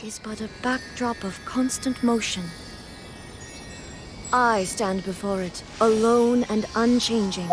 is but a backdrop of constant motion. I stand before it, alone and unchanging.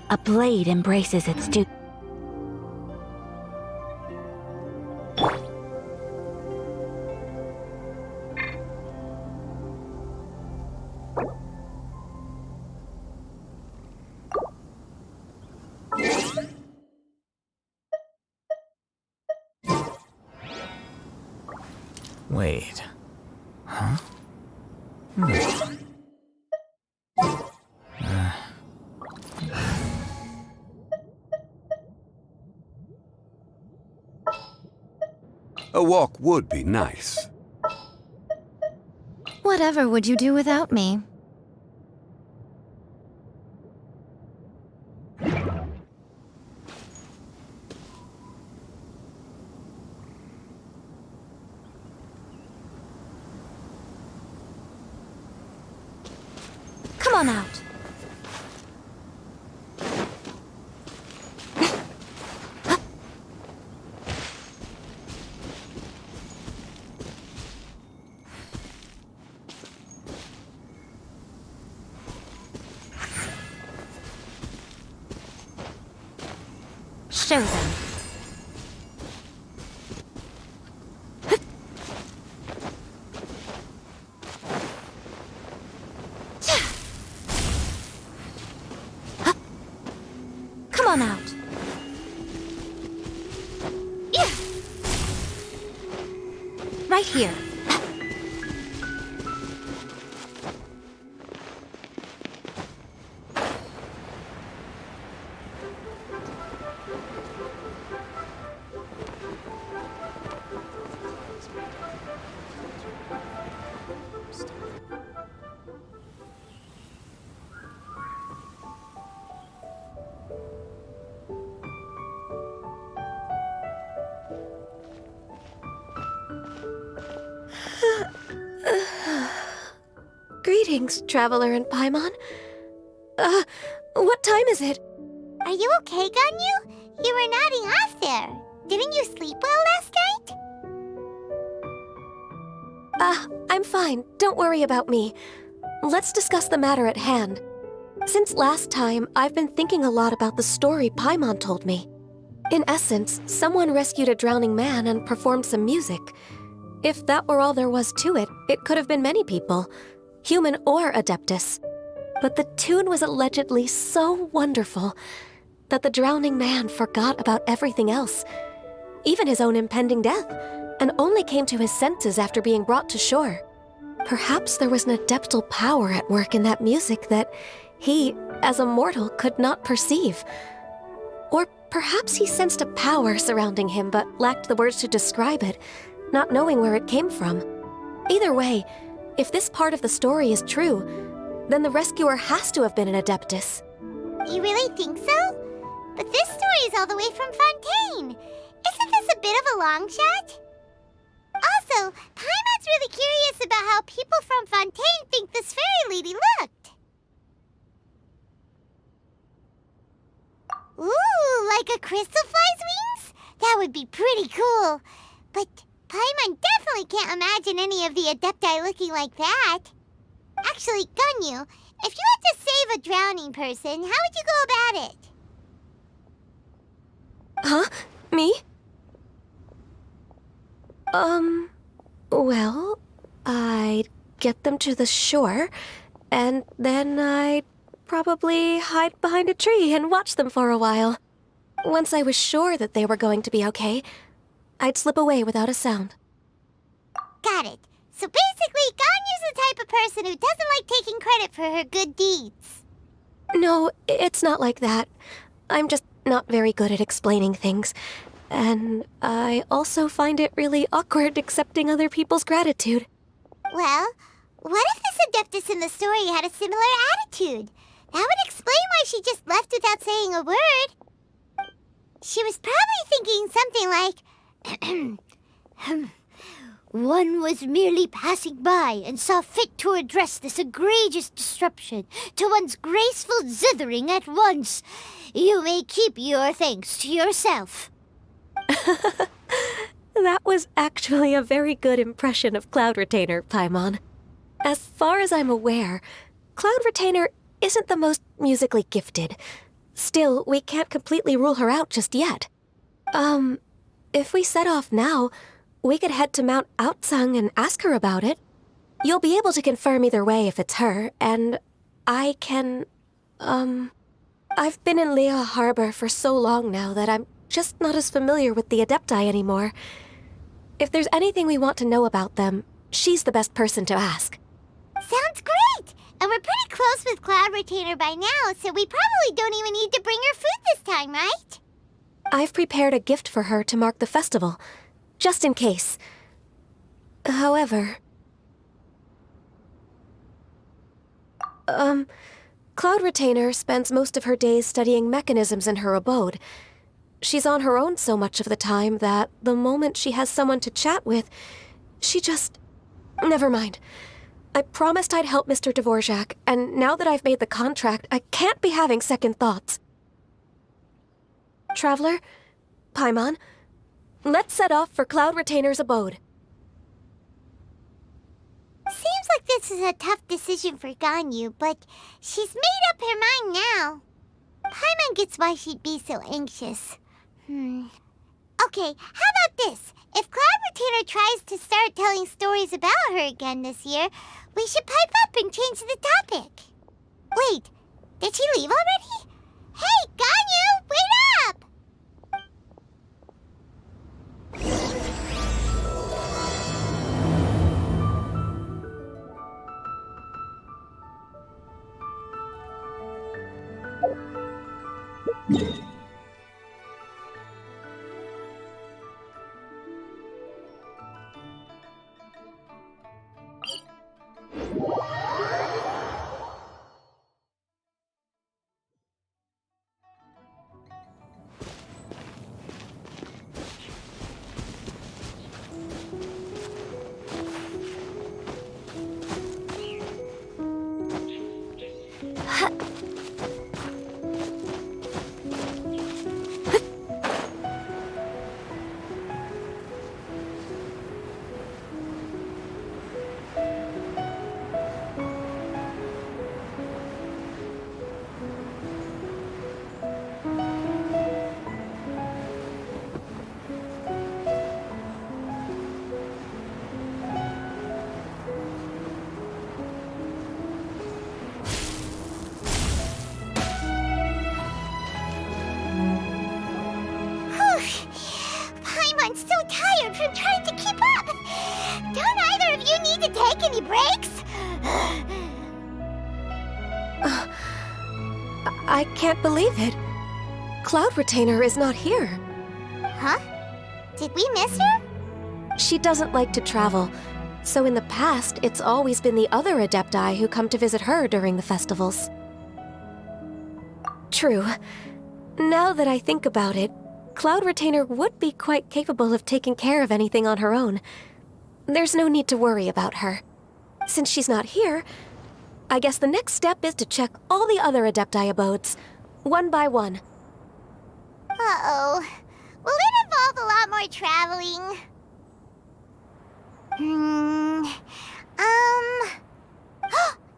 A blade embraces its student. Wait. Huh? A walk would be nice. Whatever would you do without me? Come on out. Show them. Come on out. Right here. Greetings, traveler in Paimon. What time is it? Are you okay, Ganyu? You were nodding off there. Didn't you sleep well last night? I'm fine. Don't worry about me. Let's discuss the matter at hand. Since last time, I've been thinking a lot about the story Paimon told me. In essence, someone rescued a drowning man and performed some music. If that were all there was to it, it could have been many people, human or Adeptus. But the tune was allegedly so wonderful that the drowning man forgot about everything else. even his own impending death, and only came to his senses after being brought to shore. Perhaps there was an adeptal power at work in that music that he, as a mortal, could not perceive. Or perhaps he sensed a power surrounding him but lacked the words to describe it, not knowing where it came from. Either way, if this part of the story is true, then the rescuer has to have been an adeptus. You really think so? But this story is all the way from Fontaine. Isn't this a bit of a long shot? Also, Paimon's really curious about how people from Fontaine think this fairy lady looked. Ooh, like a crystal fly's wings? That would be pretty cool. But Paimon definitely can't imagine any of the Adepti looking like that. Actually, Ganyu, if you had to save a drowning person, how would you go about it? Huh? Me? Well, I'd get them to the shore, and then I'd probably hide behind a tree and watch them for a while. Once I was sure that they were going to be okay, I'd slip away without a sound. Got it. So basically, Ganyu's the type of person who doesn't like taking credit for her good deeds. No, it's not like that. I'm just not very good at explaining things. And I also find it really awkward accepting other people's gratitude. Well, what if this Adeptus in the story had a similar attitude? That would explain why she just left without saying a word. She was probably thinking something like, one was merely passing by and saw fit to address this egregious disruption to one's graceful zithering at once. You may keep your thanks to yourself. That was actually a very good impression of Cloud Retainer, Paimon. As far as I'm aware, Cloud Retainer isn't the most musically gifted. Still, we can't completely rule her out just yet. If we set off now, we could head to Mount Outsung and ask her about it. You'll be able to confirm either way if it's her, and I can, I've been in Lea Harbor for so long now that I'm just not as familiar with the Adepti anymore. If there's anything we want to know about them, she's the best person to ask. Sounds great! And we're pretty close with Cloud Retainer by now, so we probably don't even need to bring her food this time, right? I've prepared a gift for her to mark the festival, just in case. However... Cloud Retainer spends most of her days studying mechanisms in her abode. She's on her own so much of the time that the moment she has someone to chat with, she just... Never mind. I promised I'd help Mr. Dvorak, and now that I've made the contract, I can't be having second thoughts. Traveler, Paimon, let's set off for Cloud Retainer's abode. Seems like this is a tough decision for Ganyu, but she's made up her mind now. Paimon gets why she'd be so anxious. Okay, how about this? If Cloud Retainer tries to start telling stories about her again this year, we should pipe up and change the topic. Wait, did she leave already? Hey, Ganyu, wait up! any breaks? I can't believe it. Cloud Retainer is not here. Huh? Did we miss her? She doesn't like to travel, so in the past, it's always been the other Adepti who come to visit her during the festivals. True. Now that I think about it, Cloud Retainer would be quite capable of taking care of anything on her own. There's no need to worry about her. Since she's not here, I guess the next step is to check all the other Adepti abodes, one by one. Uh-oh. Will it involve a lot more traveling?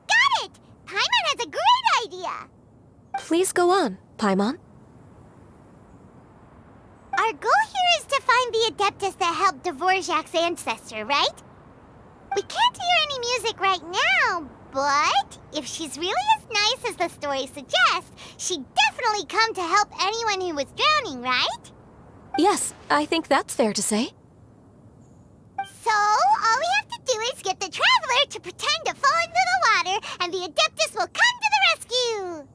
Got it! Paimon has a great idea! Please go on, Paimon. Our goal here is to find the Adeptus that helped Dvorak's ancestor, right? We can't hear any music right now, but if she's really as nice as the story suggests, she'd definitely come to help anyone who was drowning, right? Yes, I think that's fair to say. So, all we have to do is get the Traveler to pretend to fall into the water, and the Adeptus will come to the rescue!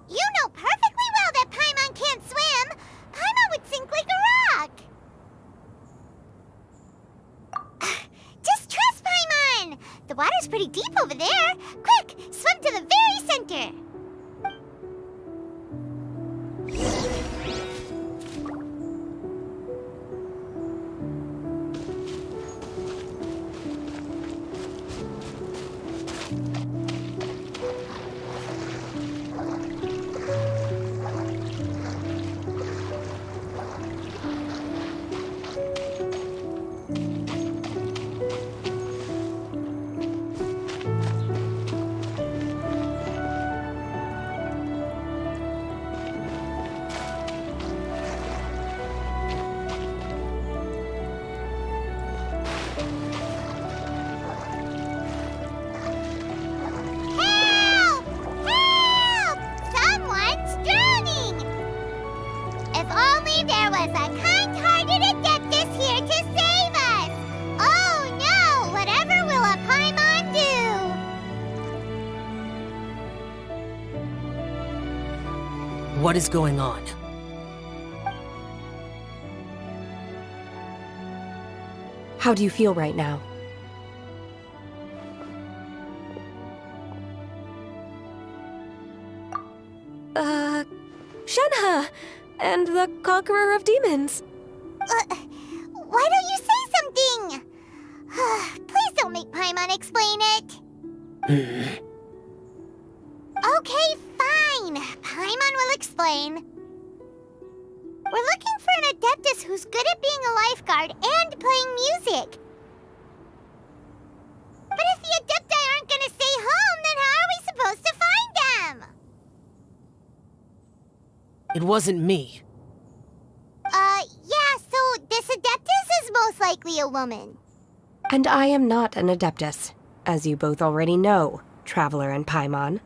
You know perfectly well that Paimon can't swim! Paimon would sink like a rock! Just trust Paimon! The water's pretty deep over there. Quick, swim to the very center! Help! Help! Someone's drowning! If only there was a kind-hearted Adeptus here to save us! Oh no! Whatever will a Paimon do? What is going on? How do you feel right now? Shenhe! And the Conqueror of Demons. Why don't you say something? Please don't make Paimon explain it. Okay, fine. Paimon will explain. We're looking for an Adeptus who's good at being a lifeguard and playing music. But if the Adepti aren't gonna stay home, then how are we supposed to find them? It wasn't me. Yeah, so this Adeptus is most likely a woman. And I am not an Adeptus, as you both already know, Traveler and Paimon.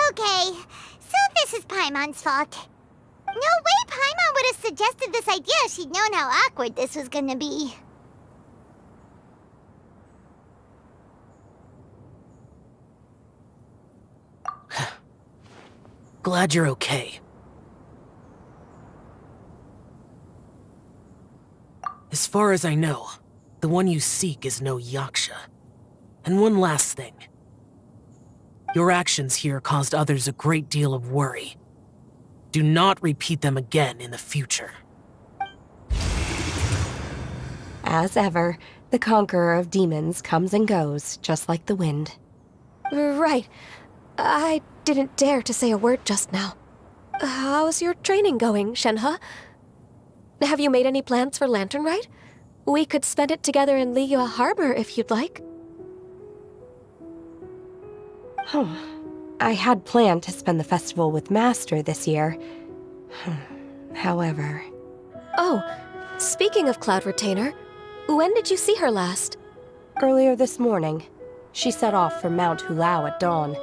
Okay, so this is Paimon's fault. No way Paimon would have suggested this idea if she'd known how awkward this was gonna be. Glad you're okay. As far as I know, the one you seek is no Yaksha. And one last thing. Your actions here caused others a great deal of worry. Do not repeat them again in the future. As ever, the Conqueror of Demons comes and goes, just like the wind. Right. I didn't dare to say a word just now. How's your training going, Shenhe? Have you made any plans for Lantern Rite? We could spend it together in Liyue Harbor if you'd like. I had planned to spend the festival with Master this year. However... Oh, speaking of Cloud Retainer, when did you see her last? Earlier this morning, she set off for Mount Hulao at dawn.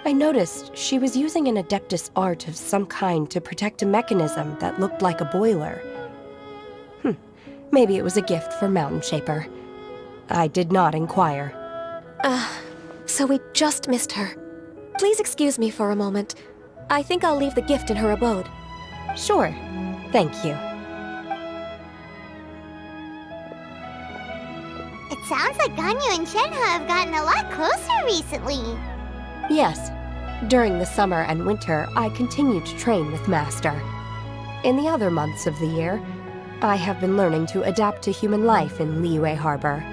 I noticed she was using an Adeptus art of some kind to protect a mechanism that looked like a boiler. Maybe it was a gift for Mountain Shaper. I did not inquire. So we just missed her. Please excuse me for a moment. I think I'll leave the gift in her abode. Sure. Thank you. It sounds like Ganyu and Shenhe have gotten a lot closer recently. Yes. During the summer and winter, I continued to train with Master. In the other months of the year, I have been learning to adapt to human life in Liyue Harbor.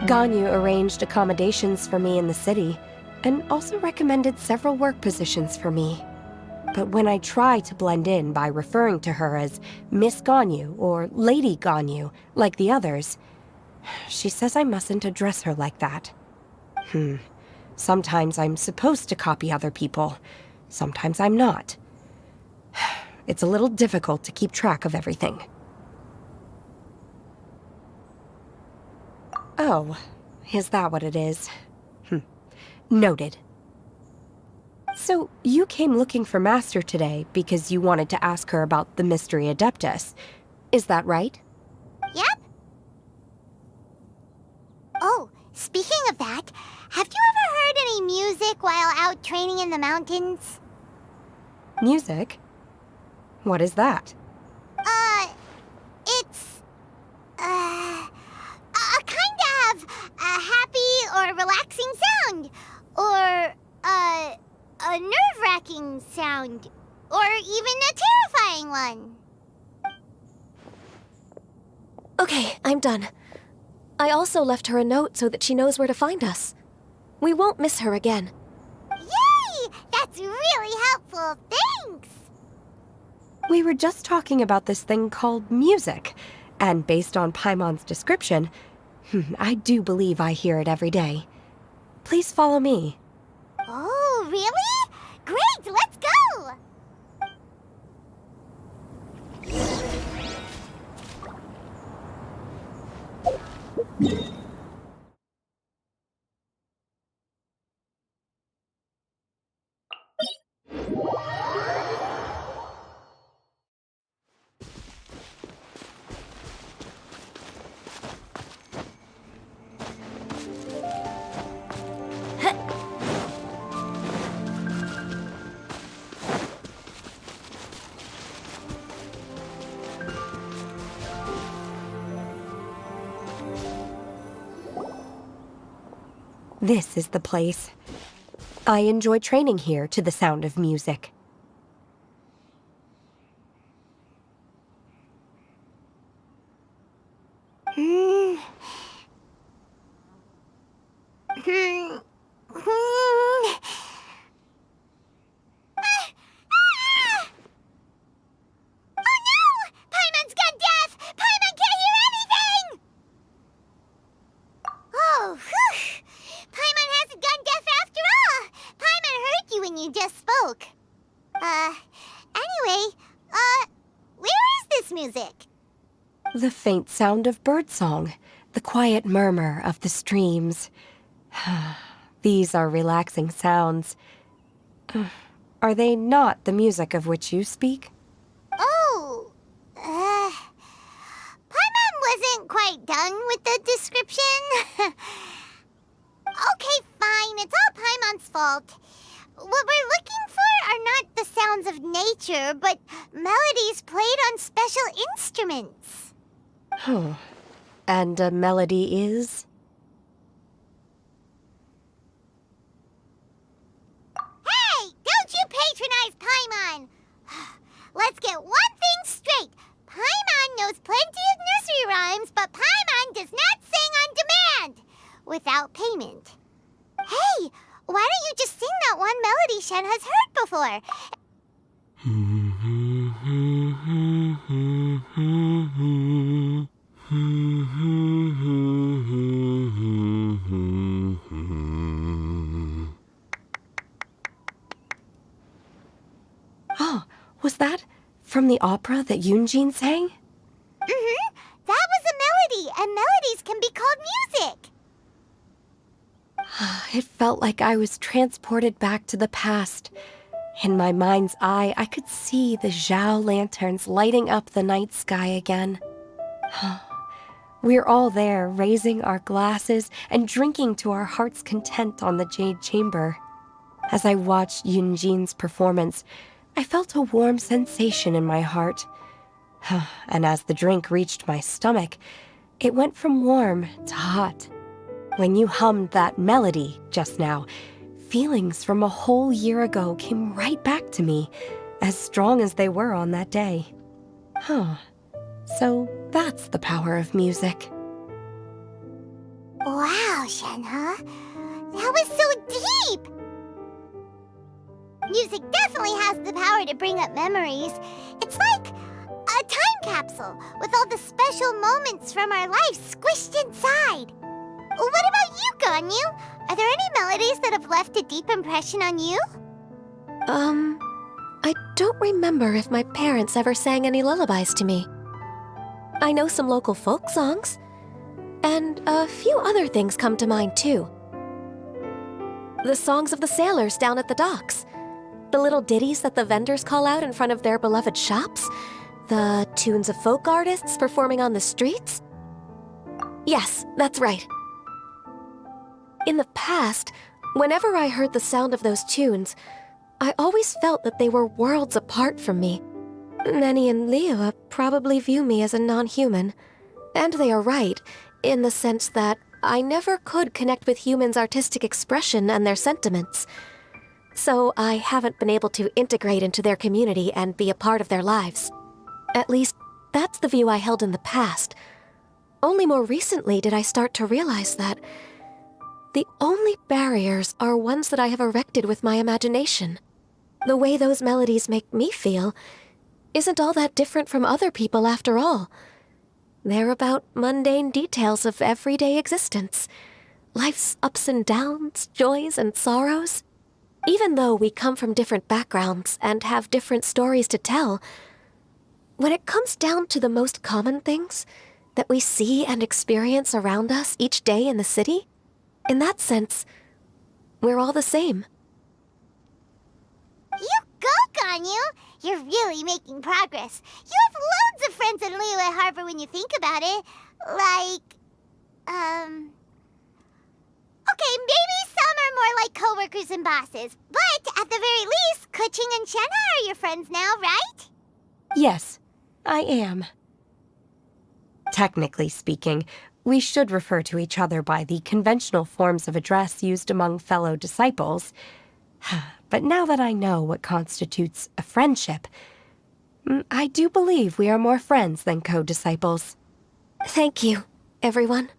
Ganyu arranged accommodations for me in the city, and also recommended several work positions for me. But when I try to blend in by referring to her as Miss Ganyu or Lady Ganyu, like the others, she says I mustn't address her like that. Sometimes I'm supposed to copy other people. Sometimes I'm not. It's a little difficult to keep track of everything. Oh, is that what it is? Noted. So, you came looking for Master today because you wanted to ask her about the Mystery Adeptus. Is that right? Yep. Oh, speaking of that, have you ever heard any music while out training in the mountains? Music? What is that? It's, a kind of a happy or relaxing sound. Or, a nerve-wracking sound. Or even a terrifying one. Okay, I'm done. I also left her a note so that she knows where to find us. We won't miss her again. Yay! That's really helpful. Thanks! We were just talking about this thing called music, and based on Paimon's description, I do believe I hear it every day. Please follow me. Oh, really? Great, let's go! This is the place. I enjoy training here to the sound of music. Oh, whew! Paimon hasn't gone deaf after all! Paimon heard you when you just spoke. Anyway, where is this music? The faint sound of birdsong, the quiet murmur of the streams. These are relaxing sounds. Are they not the music of which you speak? Oh, Paimon wasn't quite done with the description. Okay, fine, it's all Paimon's fault. What we're looking for are not the sounds of nature, but melodies played on special instruments. Oh, and a melody is? Hey, don't you patronize Paimon! Let's get one thing straight. Paimon knows plenty of nursery rhymes, but Paimon does not sing on demand without payment. Hey, why don't you just sing that one melody Shen has heard before? Oh, was that from the opera that Yunjin sang? Mm-hmm. That was a melody, and melodies can be called music. It felt like I was transported back to the past. In my mind's eye, I could see the Zhao lanterns lighting up the night sky again. We're all there, raising our glasses and drinking to our heart's content on the Jade Chamber. As I watched Yunjin's performance, I felt a warm sensation in my heart. And as the drink reached my stomach, it went from warm to hot. When you hummed that melody just now, feelings from a whole year ago came right back to me, as strong as they were on that day. So that's the power of music. Wow, Shenhe. That was so deep! Music definitely has the power to bring up memories. It's like a time capsule with all the special moments from our lives squished inside. What about you, Ganyu? Are there any melodies that have left a deep impression on you? I don't remember if my parents ever sang any lullabies to me. I know some local folk songs, and a few other things come to mind too. The songs of the sailors down at the docks, the little ditties that the vendors call out in front of their beloved shops, the tunes of folk artists performing on the streets. Yes, that's right. In the past, whenever I heard the sound of those tunes, I always felt that they were worlds apart from me. Nenny and Liyue probably view me as a non-human. And they are right, in the sense that I never could connect with humans' artistic expression and their sentiments. So I haven't been able to integrate into their community and be a part of their lives. At least, that's the view I held in the past. Only more recently did I start to realize that the only barriers are ones that I have erected with my imagination. The way those melodies make me feel isn't all that different from other people after all. They're about mundane details of everyday existence. Life's ups and downs, joys and sorrows. Even though we come from different backgrounds and have different stories to tell, when it comes down to the most common things that we see and experience around us each day in the city, in that sense, we're all the same. You go, Ganyu! You're really making progress. You have loads of friends in Liyue Harbor when you think about it. Okay, maybe some are more like coworkers and bosses. But at the very least, Keqing and Shenhe are your friends now, right? Yes, I am. Technically speaking, we should refer to each other by the conventional forms of address used among fellow disciples. But now that I know what constitutes a friendship, I do believe we are more friends than co-disciples. Thank you, everyone.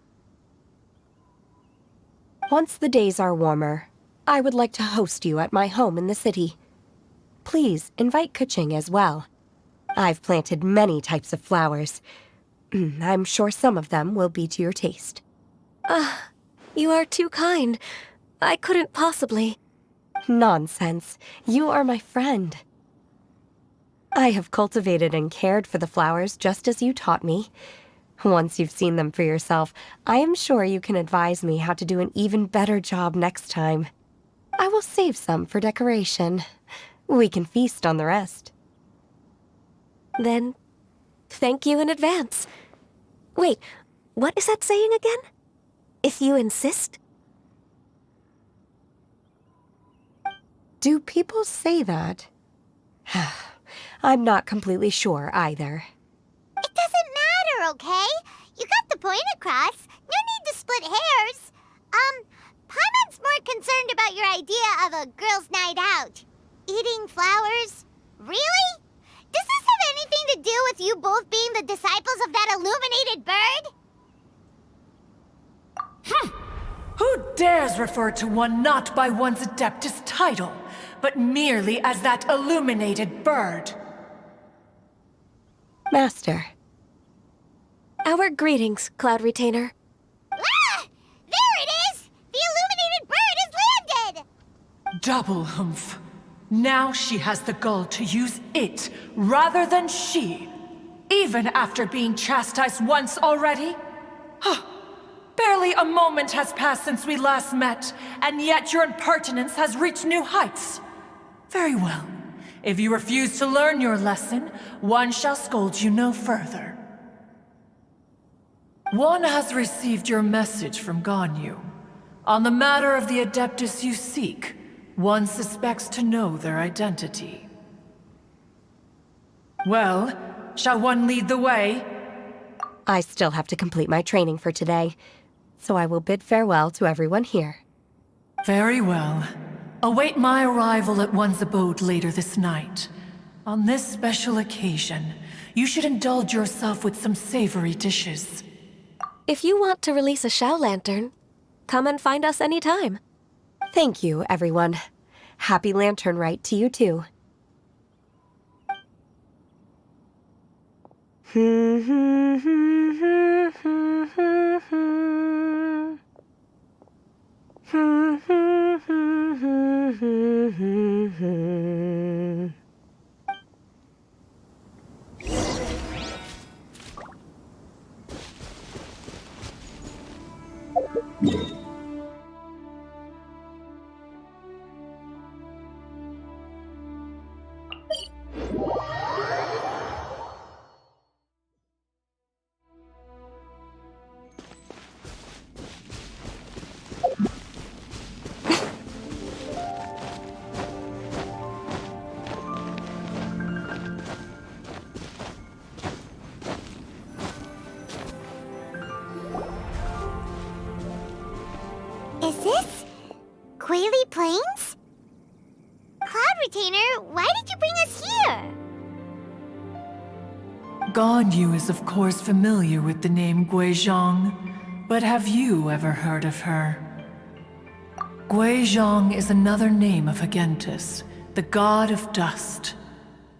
Once the days are warmer, I would like to host you at my home in the city. Please invite Keqing as well. I've planted many types of flowers. I'm sure some of them will be to your taste. You are too kind. I couldn't possibly. Nonsense. You are my friend. I have cultivated and cared for the flowers just as you taught me. Once you've seen them for yourself, I am sure you can advise me how to do an even better job next time. I will save some for decoration. We can feast on the rest. Then, thank you in advance. Wait, what is that saying again? If you insist? Do people say that? I'm not completely sure either. It doesn't matter, okay? You got the point across. No need to split hairs. Paimon's more concerned about your idea of a girls' night out. Eating flowers? Really? Does this have anything to do with you both being the disciples of that illuminated bird? Who dares refer to one not by one's Adeptus title, but merely as that illuminated bird? Master. Our greetings, Cloud Retainer. Ah! There it is! The illuminated bird has landed! Double humph. Now she has the gall to use it rather than she, even after being chastised once already? Barely a moment has passed since we last met, and yet your impertinence has reached new heights. Very well. If you refuse to learn your lesson, one shall scold you no further. One has received your message from Ganyu. On the matter of the Adeptus you seek, one suspects to know their identity. Well, shall one lead the way? I still have to complete my training for today, so I will bid farewell to everyone here. Very well. Await my arrival at one's abode later this night. On this special occasion, you should indulge yourself with some savory dishes. If you want to release a Shao Lantern, come and find us anytime. Thank you, everyone. Happy Lantern Rite to you too. Is this Quaily Plains? Cloud Retainer, why did you bring us here? Ganyu is of course familiar with the name Guizhong, but have you ever heard of her? Guizhong is another name of Agentis, the god of dust.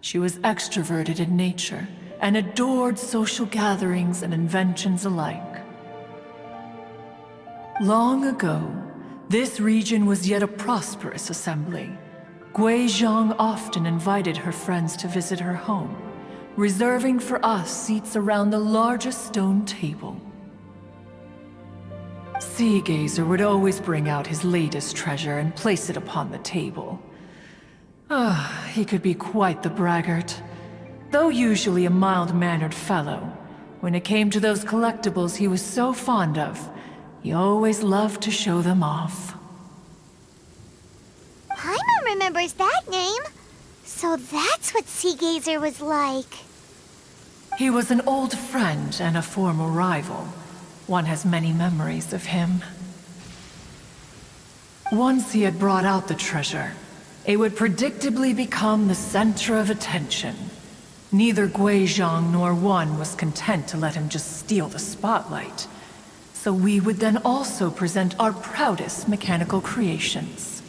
She was extroverted in nature and adored social gatherings and inventions alike. Long ago, this region was yet a prosperous assembly. Guizhong often invited her friends to visit her home, reserving for us seats around the largest stone table. Sea Gazer would always bring out his latest treasure and place it upon the table. He could be quite the braggart. Though usually a mild-mannered fellow, when it came to those collectibles he was so fond of, he always loved to show them off. Paimon remembers that name. So that's what Sea Gazer was like. He was an old friend and a former rival. One has many memories of him. Once he had brought out the treasure, it would predictably become the center of attention. Neither Guizhong nor one was content to let him just steal the spotlight. So we would then also present our proudest mechanical creations.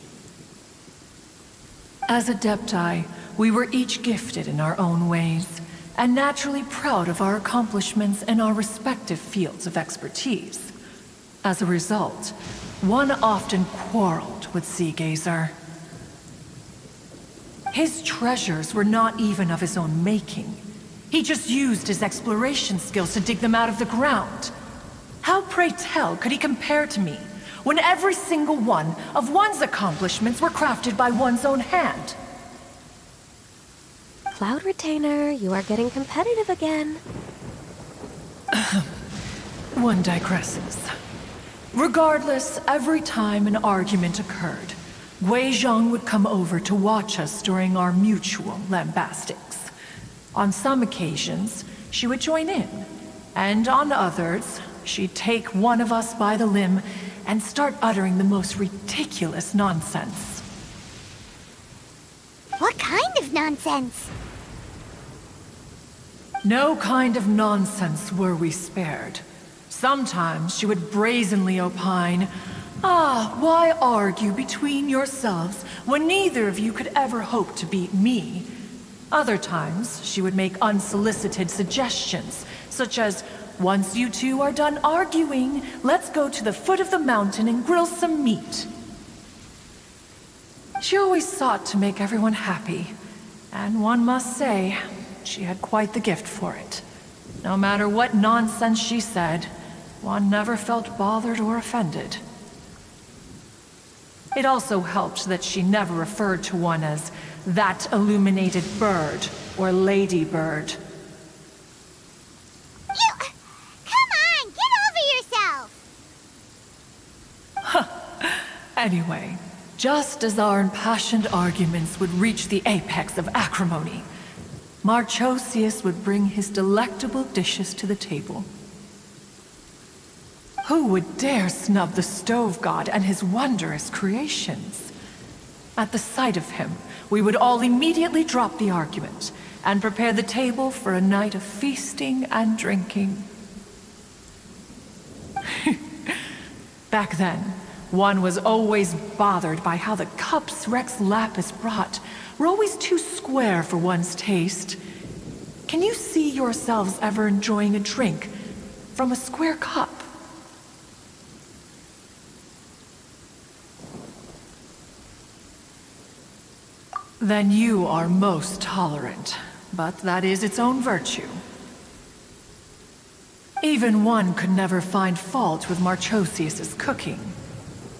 As Adepti, we were each gifted in our own ways, and naturally proud of our accomplishments in our respective fields of expertise. As a result, one often quarreled with Sea Gazer. His treasures were not even of his own making. He just used his exploration skills to dig them out of the ground. How, pray tell, could he compare to me, when every single one of one's accomplishments were crafted by one's own hand? Cloud Retainer, you are getting competitive again. One digresses. Regardless, every time an argument occurred, Guizhong would come over to watch us during our mutual lambastics. On some occasions, she would join in, and on others, she'd take one of us by the limb and start uttering the most ridiculous nonsense. What kind of nonsense? No kind of nonsense were we spared. Sometimes she would brazenly opine, why argue between yourselves when neither of you could ever hope to beat me? Other times, she would make unsolicited suggestions, such as, once you two are done arguing, let's go to the foot of the mountain and grill some meat. She always sought to make everyone happy, and one must say, she had quite the gift for it. No matter what nonsense she said, one never felt bothered or offended. It also helped that she never referred to one as that illuminated bird or lady bird. Come on, get over yourself! Anyway, just as our impassioned arguments would reach the apex of acrimony, Marchosius would bring his delectable dishes to the table. Who would dare snub the stove god and his wondrous creations? At the sight of him, we would all immediately drop the argument and prepare the table for a night of feasting and drinking. Back then, one was always bothered by how the cups Rex Lapis brought were always too square for one's taste. Can you see yourselves ever enjoying a drink from a square cup? Then you are most tolerant, but that is its own virtue. Even one could never find fault with Marchosius's cooking.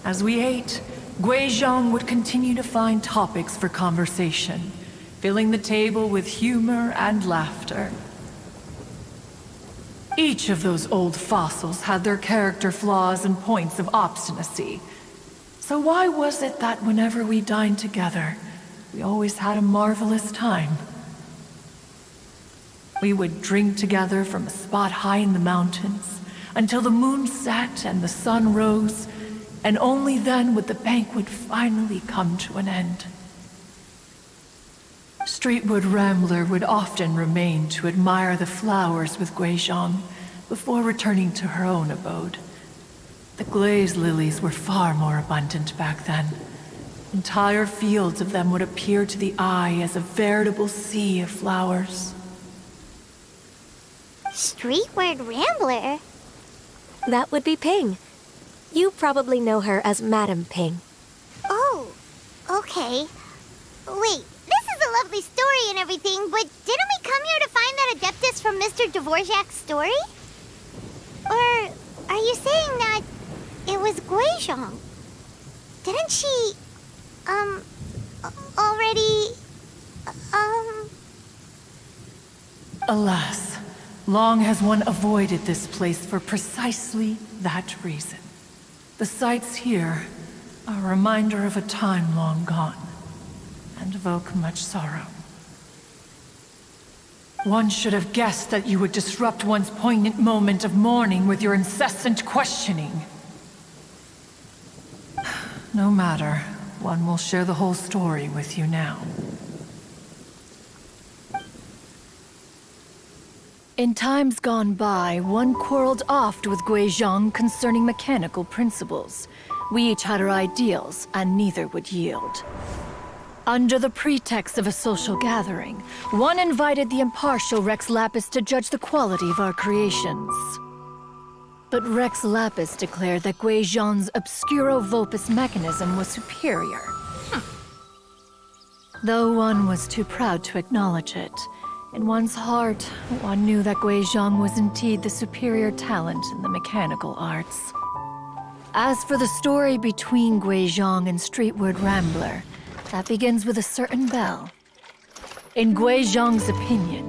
As we ate, Guizhong would continue to find topics for conversation, filling the table with humor and laughter. Each of those old fossils had their character flaws and points of obstinacy. So why was it that whenever we dined together, we always had a marvelous time? We would drink together from a spot high in the mountains until the moon set and the sun rose, and only then would the banquet finally come to an end. Streetwood Rambler would often remain to admire the flowers with Guizhong before returning to her own abode. The glaze lilies were far more abundant back then. Entire fields of them would appear to the eye as a veritable sea of flowers. Streetward Rambler? That would be Ping. You probably know her as Madam Ping. Oh, okay. Wait, this is a lovely story and everything, but didn't we come here to find that Adeptus from Mr. Dvorak's story? Or are you saying that it was Guizhong? Didn't she, already, Alas, long has one avoided this place for precisely that reason. The sights here are a reminder of a time long gone, and evoke much sorrow. One should have guessed that you would disrupt one's poignant moment of mourning with your incessant questioning. No matter, one will share the whole story with you now. In times gone by, one quarreled oft with Guizhong concerning mechanical principles. We each had our ideals, and neither would yield. Under the pretext of a social gathering, one invited the impartial Rex Lapis to judge the quality of our creations. But Rex Lapis declared that Guizhong's Obscuro Vulpus mechanism was superior. Though one was too proud to acknowledge it, in one's heart, one knew that Guizhong was indeed the superior talent in the mechanical arts. As for the story between Guizhong and Streetward Rambler, that begins with a certain bell. In Guizhong's opinion,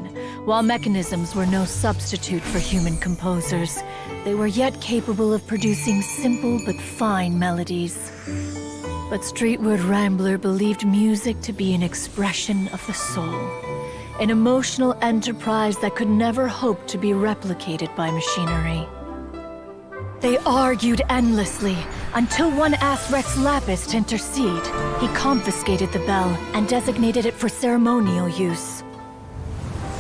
while mechanisms were no substitute for human composers, they were yet capable of producing simple but fine melodies. But Streetward Rambler believed music to be an expression of the soul, an emotional enterprise that could never hope to be replicated by machinery. They argued endlessly, until one asked Rex Lapis to intercede. He confiscated the bell and designated it for ceremonial use.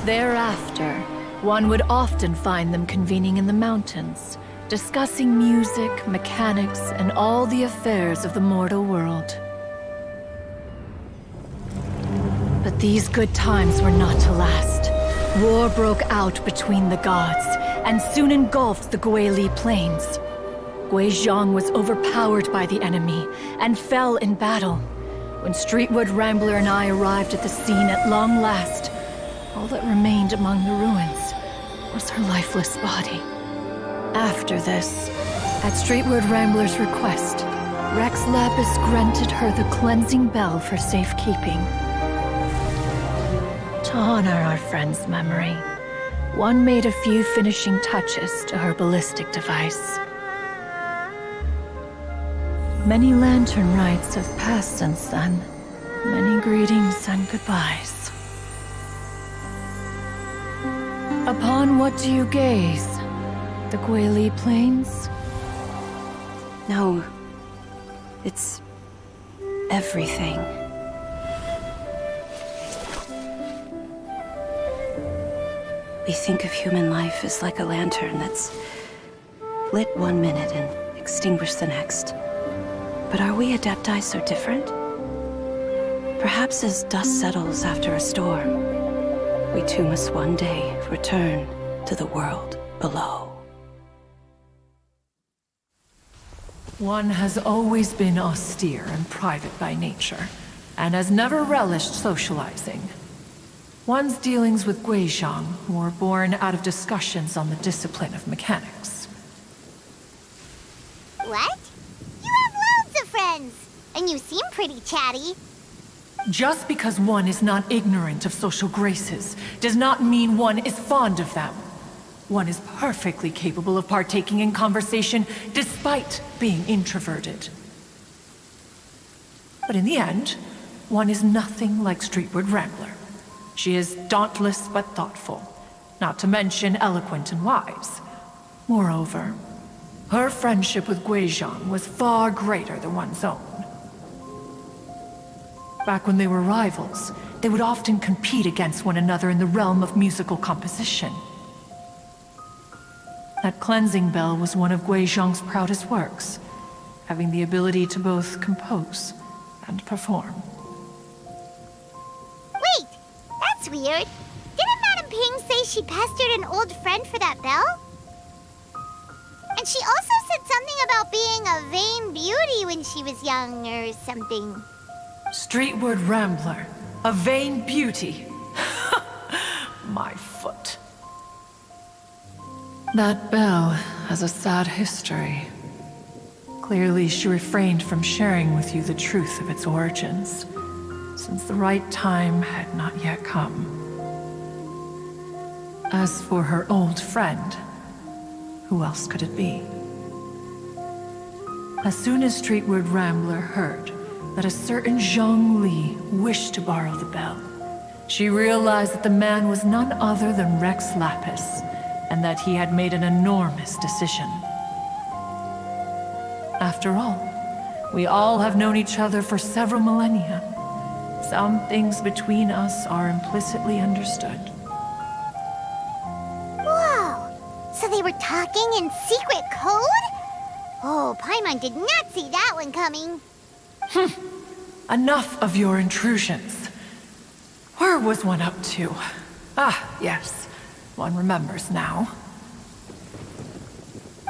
Thereafter, one would often find them convening in the mountains, discussing music, mechanics, and all the affairs of the mortal world. But these good times were not to last. War broke out between the gods, and soon engulfed the Guili plains. Guizhong was overpowered by the enemy, and fell in battle. When Streetwood Rambler and I arrived at the scene at long last, all that remained among the ruins was her lifeless body. After this, at Streetward Rambler's request, Rex Lapis granted her the cleansing bell for safekeeping. To honor our friend's memory, one made a few finishing touches to her ballistic device. Many lantern rites have passed since then. Many greetings and goodbyes. Upon what do you gaze? The Guili Plains? No. It's everything. We think of human life as like a lantern that's lit one minute and extinguished the next. But are we Adepti so different? Perhaps as dust settles after a storm, we too must one day return to the world below. One has always been austere and private by nature, and has never relished socializing. One's dealings with Guizhong were born out of discussions on the discipline of mechanics. What? You have loads of friends, and you seem pretty chatty. Just because one is not ignorant of social graces does not mean one is fond of them. One is perfectly capable of partaking in conversation despite being introverted. But in the end, one is nothing like Streetward Rambler. She is dauntless but thoughtful, not to mention eloquent and wise. Moreover, her friendship with Guizhong was far greater than one's own. Back when they were rivals, they would often compete against one another in the realm of musical composition. That cleansing bell was one of Guizhong's proudest works, having the ability to both compose and perform. Wait, that's weird. Didn't Madame Ping say she pestered an old friend for that bell? And she also said something about being a vain beauty when she was young or something. Streetward Rambler, a vain beauty. My foot. That bell has a sad history. Clearly, she refrained from sharing with you the truth of its origins, since the right time had not yet come. As for her old friend, who else could it be? As soon as Streetward Rambler heard that a certain Zhang Li wished to borrow the bell, she realized that the man was none other than Rex Lapis, and that he had made an enormous decision. After all, we all have known each other for several millennia. Some things between us are implicitly understood. Whoa! So they were talking in secret code? Oh, Paimon did not see that one coming. Enough of your intrusions. Where was one up to? Ah, yes. One remembers now.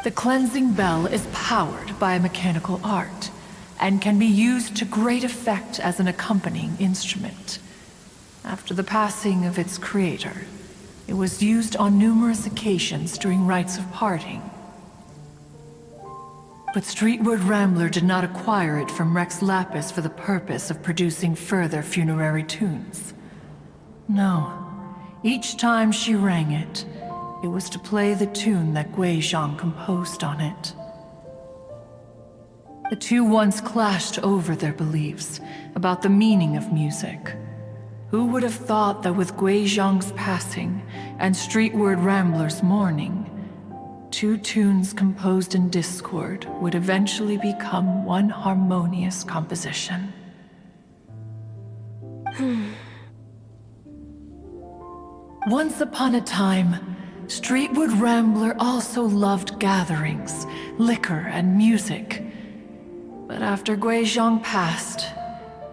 The cleansing bell is powered by a mechanical art, and can be used to great effect as an accompanying instrument. After the passing of its creator, it was used on numerous occasions during rites of parting. But Streetward Rambler did not acquire it from Rex Lapis for the purpose of producing further funerary tunes. No. Each time she rang it, it was to play the tune that Guizhong composed on it. The two once clashed over their beliefs about the meaning of music. Who would have thought that with Guizhong's passing and Streetward Rambler's mourning, two tunes composed in discord would eventually become one harmonious composition? Once upon a time, Streetward Rambler also loved gatherings, liquor, and music. But after Guizhong passed,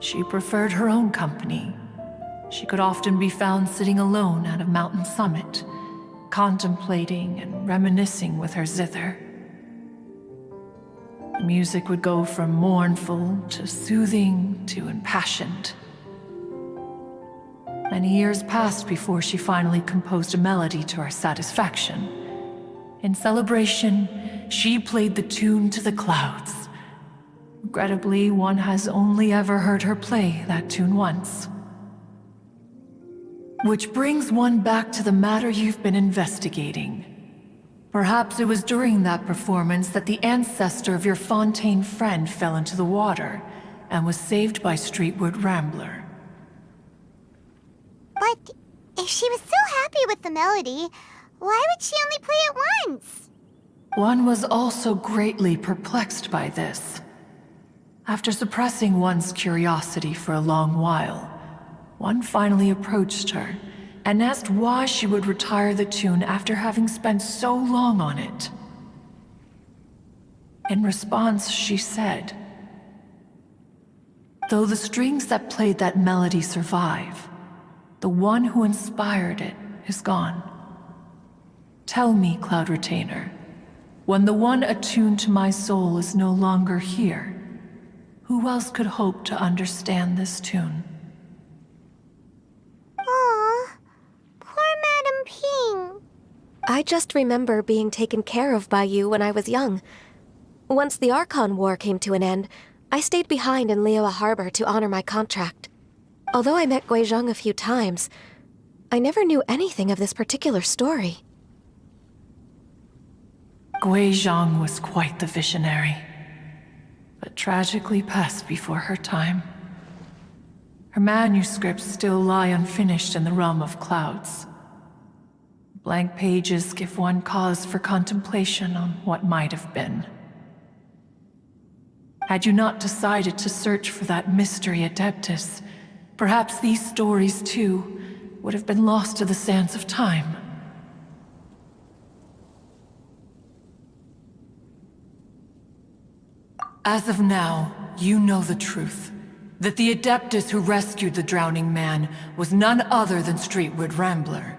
she preferred her own company. She could often be found sitting alone at a mountain summit, contemplating and reminiscing with her zither. The music would go from mournful to soothing to impassioned. Many years passed before she finally composed a melody to her satisfaction, In celebration, she played the tune to the clouds. Regrettably, one has only ever heard her play that tune once. Which brings one back to the matter you've been investigating. Perhaps it was during that performance that the ancestor of your Fontaine friend fell into the water and was saved by Streetwood Rambler. But if she was so happy with the melody, why would she only play it once? One was also greatly perplexed by this. After suppressing one's curiosity for a long while, one finally approached her and asked why she would retire the tune after having spent so long on it. In response, she said, "Though the strings that played that melody survive, the one who inspired it is gone. Tell me, Cloud Retainer, when the one attuned to my soul is no longer here, who else could hope to understand this tune?" Aw, poor Madame Ping. I just remember being taken care of by you when I was young. Once the Archon War came to an end, I stayed behind in Liyue Harbor to honor my contract. Although I met Guizhong a few times, I never knew anything of this particular story. Guizhong was quite the visionary, but tragically passed before her time. Her manuscripts still lie unfinished in the realm of clouds. Blank pages give one cause for contemplation on what might have been. Had you not decided to search for that mystery Adeptus, perhaps these stories, too, would have been lost to the sands of time. As of now, you know the truth. That the Adeptus who rescued the drowning man was none other than Streetwood Rambler.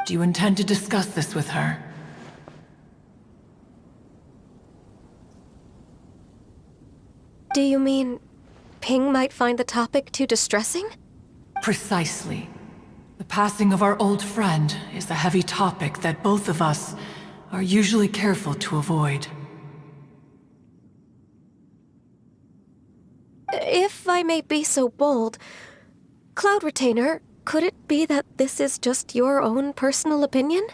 Do you intend to discuss this with her? Do you mean Ping might find the topic too distressing? Precisely. The passing of our old friend is a heavy topic that both of us are usually careful to avoid. If I may be so bold, Cloud Retainer, could it be that this is just your own personal opinion?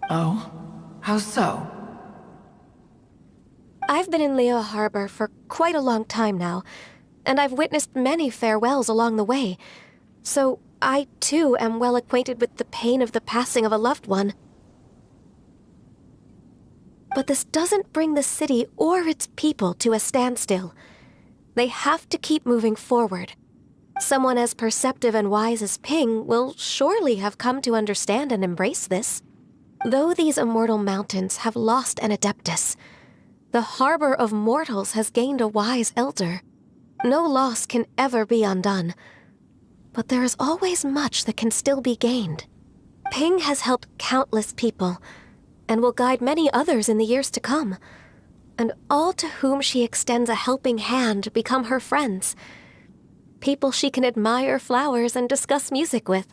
Oh? How so? I've been in Liyue Harbor for quite a long time now, and I've witnessed many farewells along the way, so I too am well acquainted with the pain of the passing of a loved one. But this doesn't bring the city or its people to a standstill. They have to keep moving forward. Someone as perceptive and wise as Ping will surely have come to understand and embrace this. Though these immortal mountains have lost an Adeptus, the harbor of mortals has gained a wise elder. No loss can ever be undone, but there is always much that can still be gained. Ping has helped countless people, and will guide many others in the years to come. And all to whom she extends a helping hand become her friends. People she can admire flowers and discuss music with.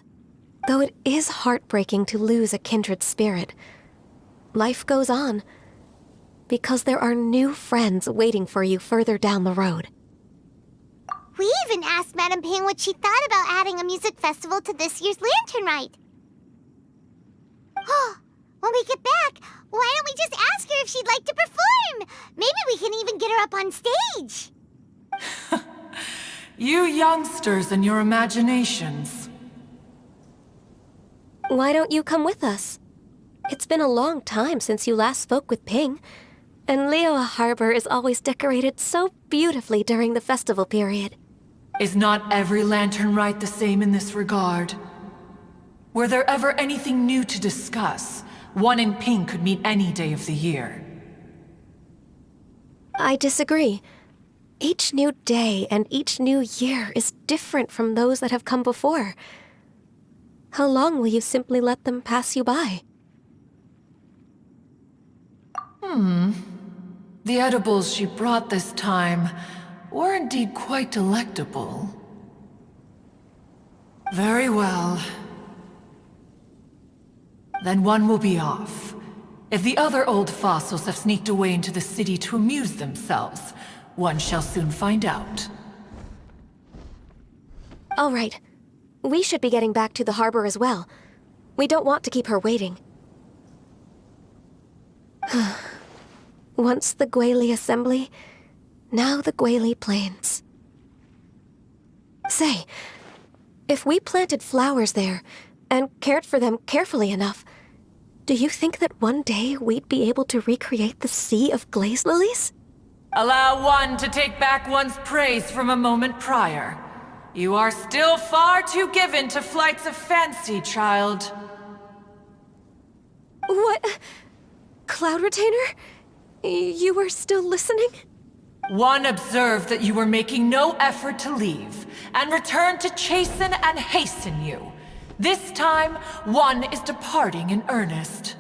Though it is heartbreaking to lose a kindred spirit, life goes on, because there are new friends waiting for you further down the road. We even asked Madame Ping what she thought about adding a music festival to this year's Lantern Rite. Oh, when we get back, why don't we just ask her if she'd like to perform? Maybe we can even get her up on stage. You youngsters and your imaginations. Why don't you come with us? It's been a long time since you last spoke with Ping, and Liyue Harbor is always decorated so beautifully during the festival period. Is not every Lantern Rite the same in this regard? Were there ever anything new to discuss? One in Ping could meet any day of the year. I disagree. Each new day and each new year is different from those that have come before. How long will you simply let them pass you by? The edibles she brought this time were indeed quite delectable. Very well. Then one will be off. If the other old fossils have sneaked away into the city to amuse themselves, one shall soon find out. All right. We should be getting back to the harbor as well. We don't want to keep her waiting. Once the Guili Assembly, now the Guili Plains. Say, if we planted flowers there and cared for them carefully enough, do you think that one day we'd be able to recreate the sea of glaze lilies? Allow one to take back one's praise from a moment prior. You are still far too given to flights of fancy, child. What? Cloud Retainer? You were still listening? One observed that you were making no effort to leave, and returned to chasten and hasten you. This time, one is departing in earnest.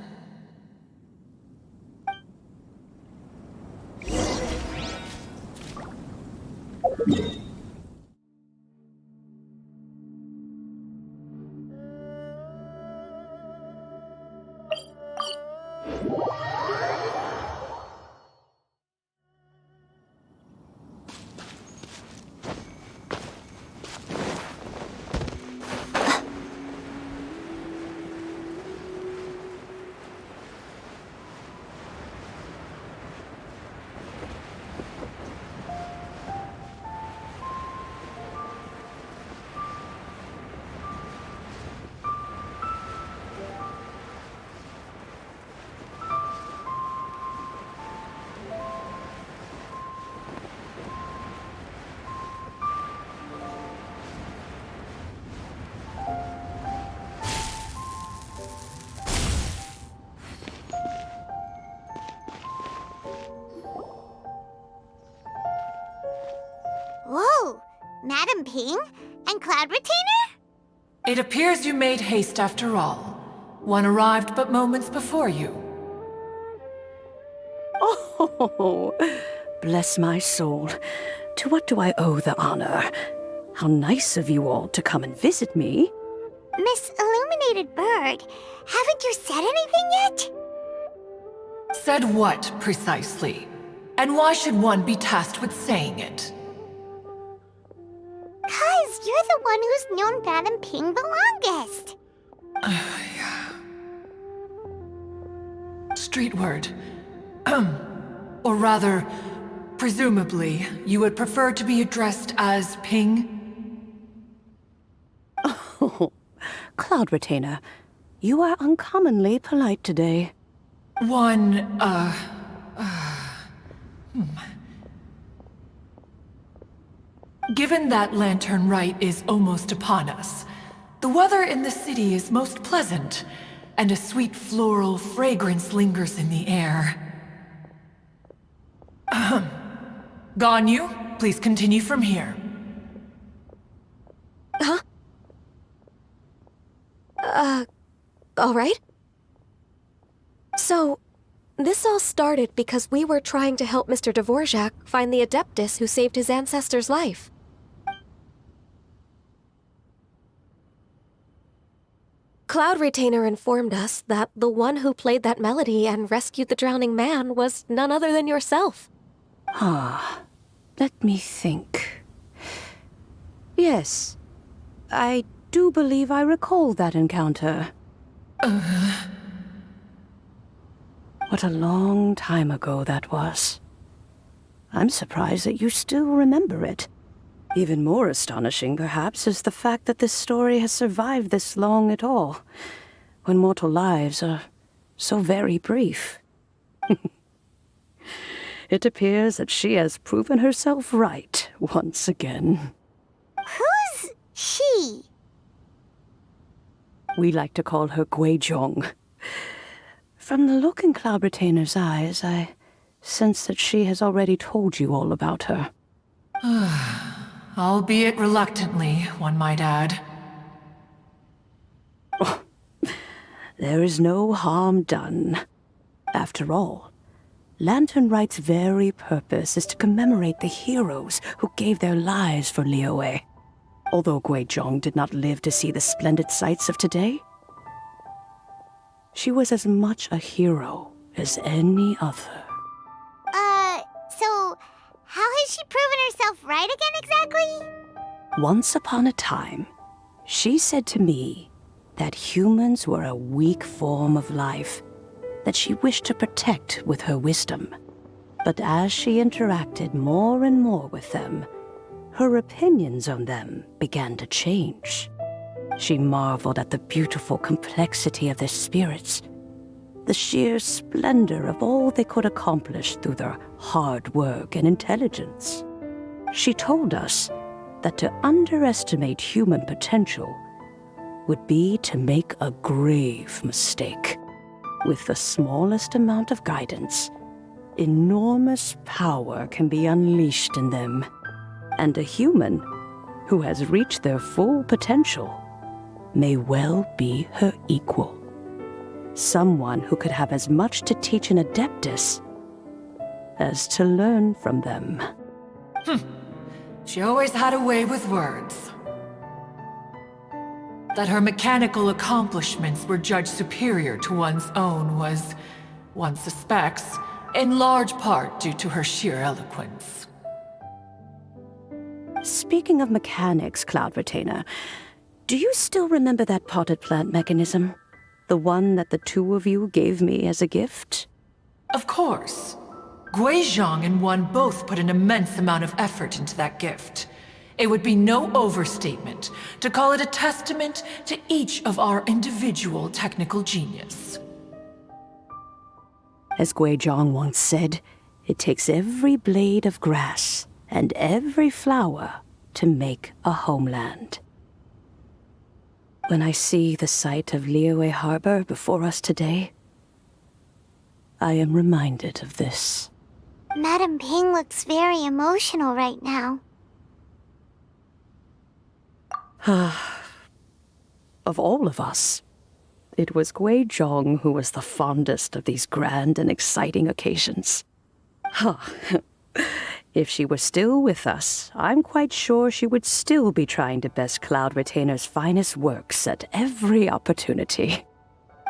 Whoa! Madam Ping? And Cloud Retainer? It appears you made haste after all. One arrived but moments before you. Oh, bless my soul. To what do I owe the honor? How nice of you all to come and visit me. Miss Illuminated Bird, haven't you said anything yet? Said what, precisely? And why should one be tasked with saying it? 'Cause you're the one who's known Madam Ping the longest. Street word. Or rather, presumably, you would prefer to be addressed as Ping? Oh, Cloud Retainer, you are uncommonly polite today. Given that Lantern Rite is almost upon us, the weather in the city is most pleasant, and a sweet floral fragrance lingers in the air. Ganyu, please continue from here. Huh? All right. So, this all started because we were trying to help Mr. Dvorak find the Adeptus who saved his ancestor's life. Cloud Retainer informed us that the one who played that melody and rescued the drowning man was none other than yourself. Ah, let me think. Yes, I do believe I recall that encounter. What a long time ago that was. I'm surprised that you still remember it. Even more astonishing, perhaps, is the fact that this story has survived this long at all, when mortal lives are so very brief. It appears that she has proven herself right once again. Who's she? We like to call her Guizhong. From the look in Cloud Retainer's eyes, I sense that she has already told you all about her. Albeit reluctantly, one might add. Oh, there is no harm done. After all, Lantern Rite's very purpose is to commemorate the heroes who gave their lives for Liyue. Although Guizhong did not live to see the splendid sights of today, She was as much a hero as any other. So how has she proven herself right again exactly? Once upon a time, she said to me that humans were a weak form of life that she wished to protect with her wisdom. But as she interacted more and more with them, her opinions on them began to change. She marveled at the beautiful complexity of their spirits, the sheer splendor of all they could accomplish through their hard work and intelligence. She told us that to underestimate human potential would be to make a grave mistake. With the smallest amount of guidance, enormous power can be unleashed in them, and a human who has reached their full potential may well be her equal. Someone who could have as much to teach an Adeptus as to learn from them. She always had a way with words. That her mechanical accomplishments were judged superior to one's own was, one suspects, in large part due to her sheer eloquence. Speaking of mechanics, Cloud Retainer, do you still remember that potted plant mechanism? The one that the two of you gave me as a gift? Of course. Guizhong and One both put an immense amount of effort into that gift. It would be no overstatement to call it a testament to each of our individual technical genius. As Guizhong once said, it takes every blade of grass and every flower to make a homeland. When I see the sight of Liyue Harbor before us today, I am reminded of this. Madam Ping looks very emotional right now. Of all of us, it was Guizhong who was the fondest of these grand and exciting occasions. If she were still with us, I'm quite sure she would still be trying to best Cloud Retainer's finest works at every opportunity.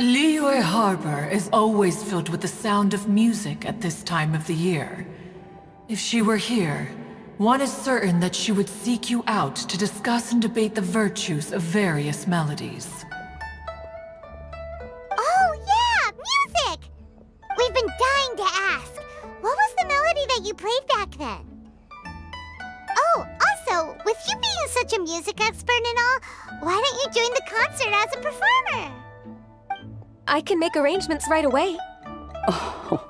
Liyue Harbor is always filled with the sound of music at this time of the year. If she were here, one is certain that she would seek you out to discuss and debate the virtues of various melodies. Oh yeah, music! We've been dying to ask. What was the melody that you played back then? Oh, also, with you being such a music expert and all, why don't you join the concert as a performer? I can make arrangements right away. Oh,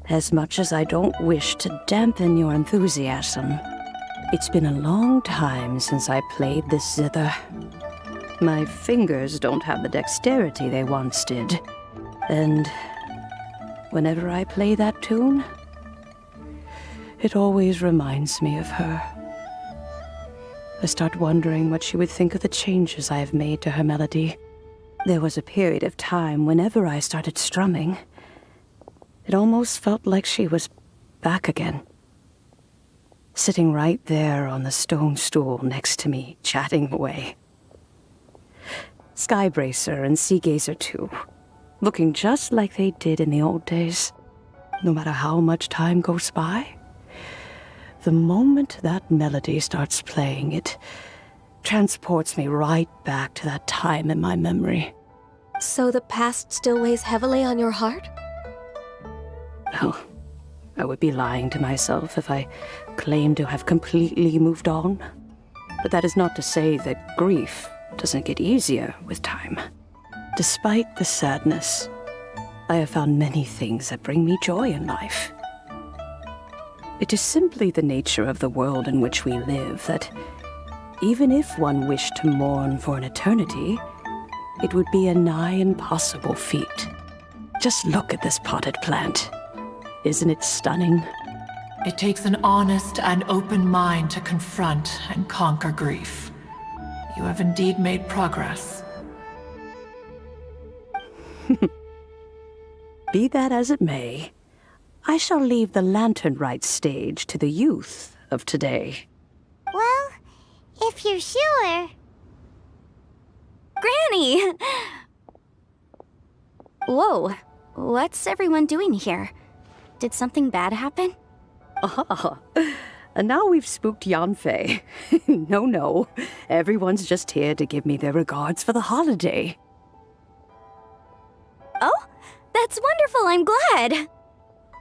as much as I don't wish to dampen your enthusiasm, it's been a long time since I played this zither. My fingers don't have the dexterity they once did, and whenever I play that tune, it always reminds me of her. I start wondering what she would think of the changes I have made to her melody. There was a period of time whenever I started strumming, it almost felt like she was back again. Sitting right there on the stone stool next to me, chatting away. Skybracer and Seagazer too, looking just like they did in the old days. No matter how much time goes by, the moment that melody starts playing, it transports me right back to that time in my memory. So the past still weighs heavily on your heart? Well, I would be lying to myself if I claimed to have completely moved on. But that is not to say that grief doesn't get easier with time. Despite the sadness, I have found many things that bring me joy in life. It is simply the nature of the world in which we live that even if one wished to mourn for an eternity, it would be a nigh impossible feat. Just look at this potted plant. Isn't it stunning? It takes an honest and open mind to confront and conquer grief. You have indeed made progress. Be that as it may, I shall leave the Lantern Rite stage to the youth of today. Well, if you're sure. Granny! Whoa, what's everyone doing here? Did something bad happen? Ah, and now we've spooked Yanfei. No. Everyone's just here to give me their regards for the holiday. Oh, that's wonderful, I'm glad.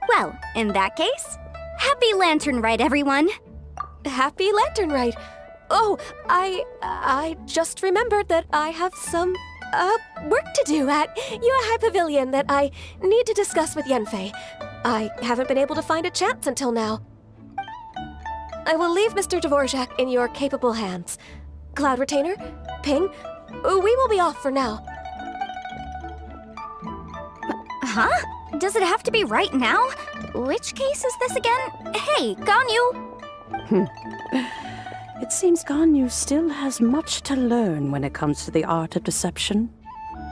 Well, in that case, happy Lantern Rite, everyone. Happy Lantern Rite. Oh, I just remembered that I have some, work to do at Yuehai Pavilion that I need to discuss with Yanfei. I haven't been able to find a chance until now. I will leave Mr. Dvorak in your capable hands. Cloud Retainer, Ping, we will be off for now. Huh? Does it have to be right now? Which case is this again? Hey, Ganyu! It seems Ganyu still has much to learn when it comes to the art of deception.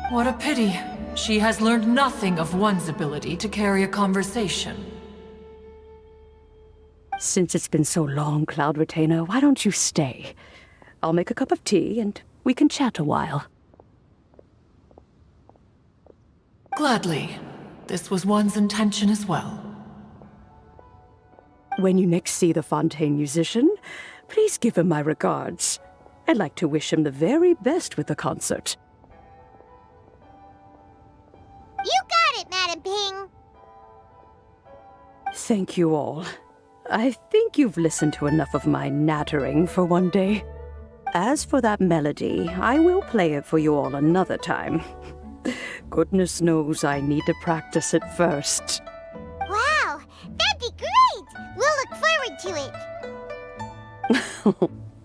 What a pity. She has learned nothing of one's ability to carry a conversation. Since it's been so long, Cloud Retainer, why don't you stay? I'll make a cup of tea and we can chat a while. Gladly. This was one's intention as well. When you next see the Fontaine musician, please give him my regards. I'd like to wish him the very best with the concert. You got it, Madam Ping. Thank you all. I think you've listened to enough of my nattering for one day. As for that melody, I will play it for you all another time. Goodness knows I need to practice it first. Wow, that'd be great. We'll look forward to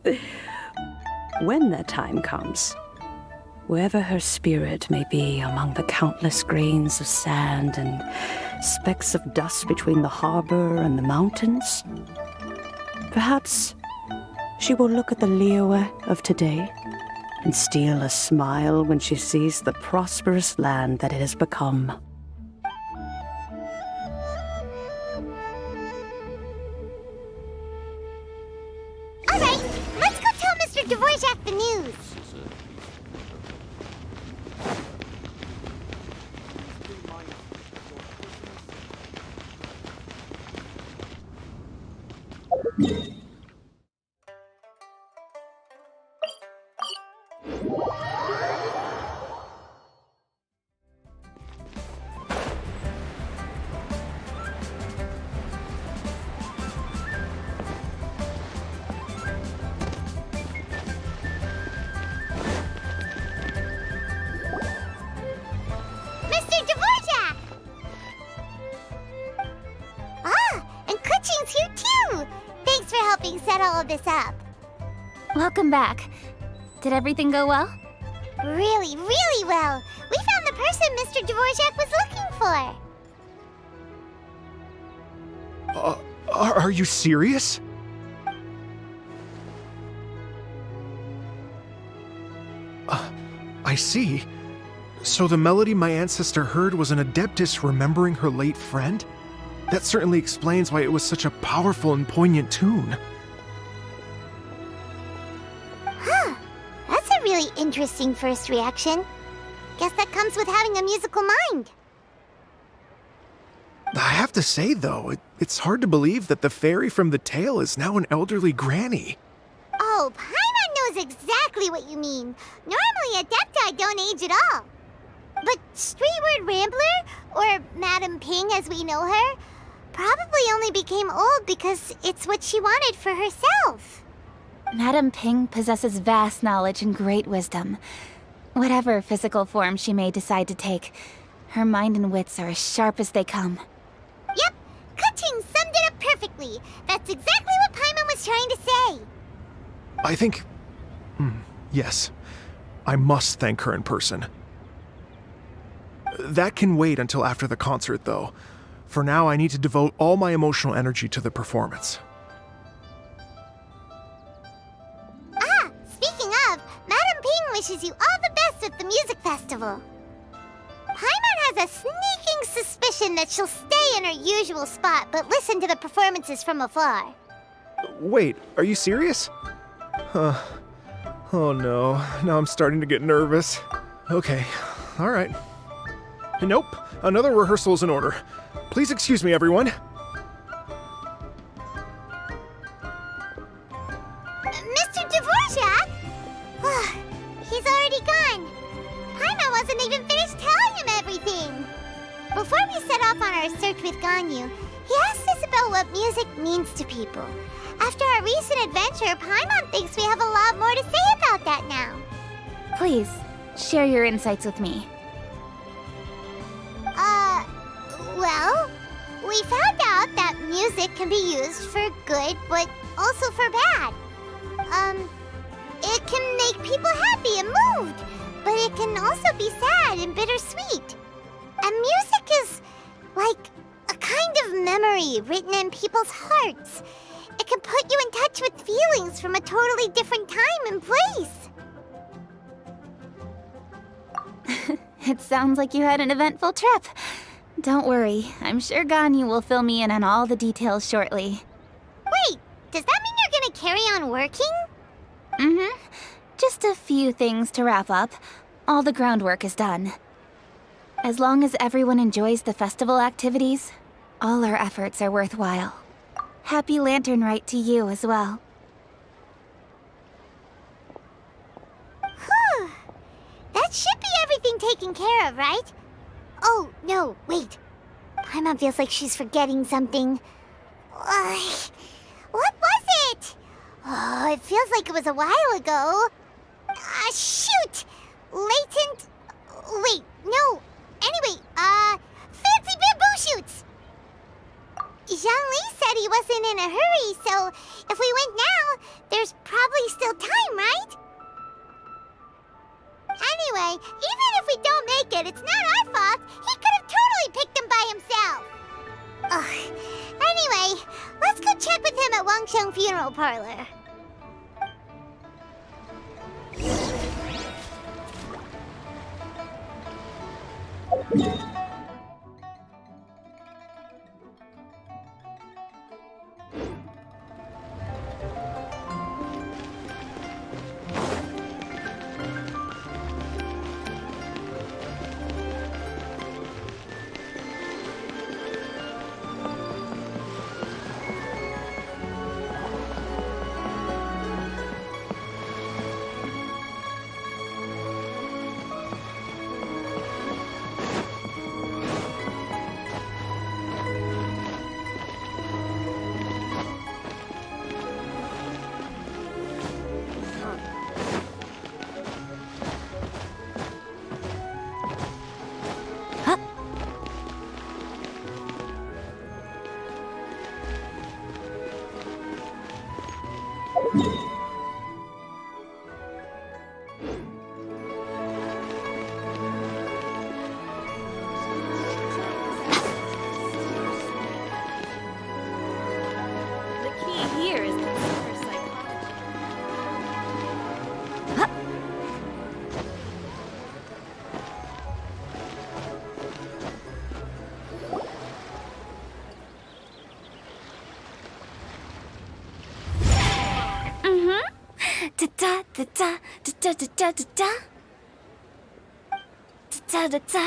it. When that time comes, wherever her spirit may be among the countless grains of sand and specks of dust between the harbor and the mountains, perhaps she will look at the Liyue of today and steal a smile when she sees the prosperous land that it has become. All right, let's go tell Mr. Dvorak the news. Mr. Dvorak! Ah, and Kuchin's here too! Thanks for helping set all of this up. Welcome back. Did everything go well? Really, really well. We found the person Mr. Dvorak was looking for. Are you serious? I see. So the melody my ancestor heard was an adeptus remembering her late friend? That certainly explains why it was such a powerful and poignant tune. Huh. That's a really interesting first reaction. Guess that comes with having a musical mind. I have to say, though, it's hard to believe that the fairy from the tale is now an elderly granny. Oh, Paimon knows exactly what you mean. Normally, Adepti don't age at all. But Streetward Rambler, or Madam Ping as we know her, probably only became old because it's what she wanted for herself. Madame Ping possesses vast knowledge and great wisdom. Whatever physical form she may decide to take, her mind and wits are as sharp as they come. Yep, Kuching summed it up perfectly. That's exactly what Paimon was trying to say. I think... yes. I must thank her in person. That can wait until after the concert, though. For now, I need to devote all my emotional energy to the performance. Ah, speaking of, Madam Ping wishes you all the best at the music festival. Paimon has a sneaking suspicion that she'll stay in her usual spot but listen to the performances from afar. Wait, are you serious? Oh no, now I'm starting to get nervous. Okay, alright. Nope, another rehearsal is in order. Please excuse me, everyone. Mr. Dvorak? He's already gone. Paimon wasn't even finished telling him everything. Before we set off on our search with Ganyu, he asked us about what music means to people. After our recent adventure, Paimon thinks we have a lot more to say about that now. Please, share your insights with me. Well, we found out that music can be used for good, but also for bad. It can make people happy and moved, but it can also be sad and bittersweet. And music is like a kind of memory written in people's hearts. It can put you in touch with feelings from a totally different time and place. It sounds like you had an eventful trip. Don't worry, I'm sure Ganyu will fill me in on all the details shortly. Wait, does that mean you're gonna carry on working? Mm-hmm. Just a few things to wrap up. All the groundwork is done. As long as everyone enjoys the festival activities, all our efforts are worthwhile. Happy Lantern Rite to you as well. Whew. That should be everything taken care of, right? Oh, no, wait. Paimon feels like she's forgetting something. What was it? Oh, it feels like it was a while ago. Shoot! Latent... Wait, no. Anyway, fancy bamboo shoots! Zhang-Li said he wasn't in a hurry, so if we went now, there's probably still time, right? Anyway, even if we don't make it, it's not our fault. He could have totally picked them by himself. Ugh. Anyway, let's go check with him at Wangsheng Funeral Parlor. Da da da da da da da da da da da.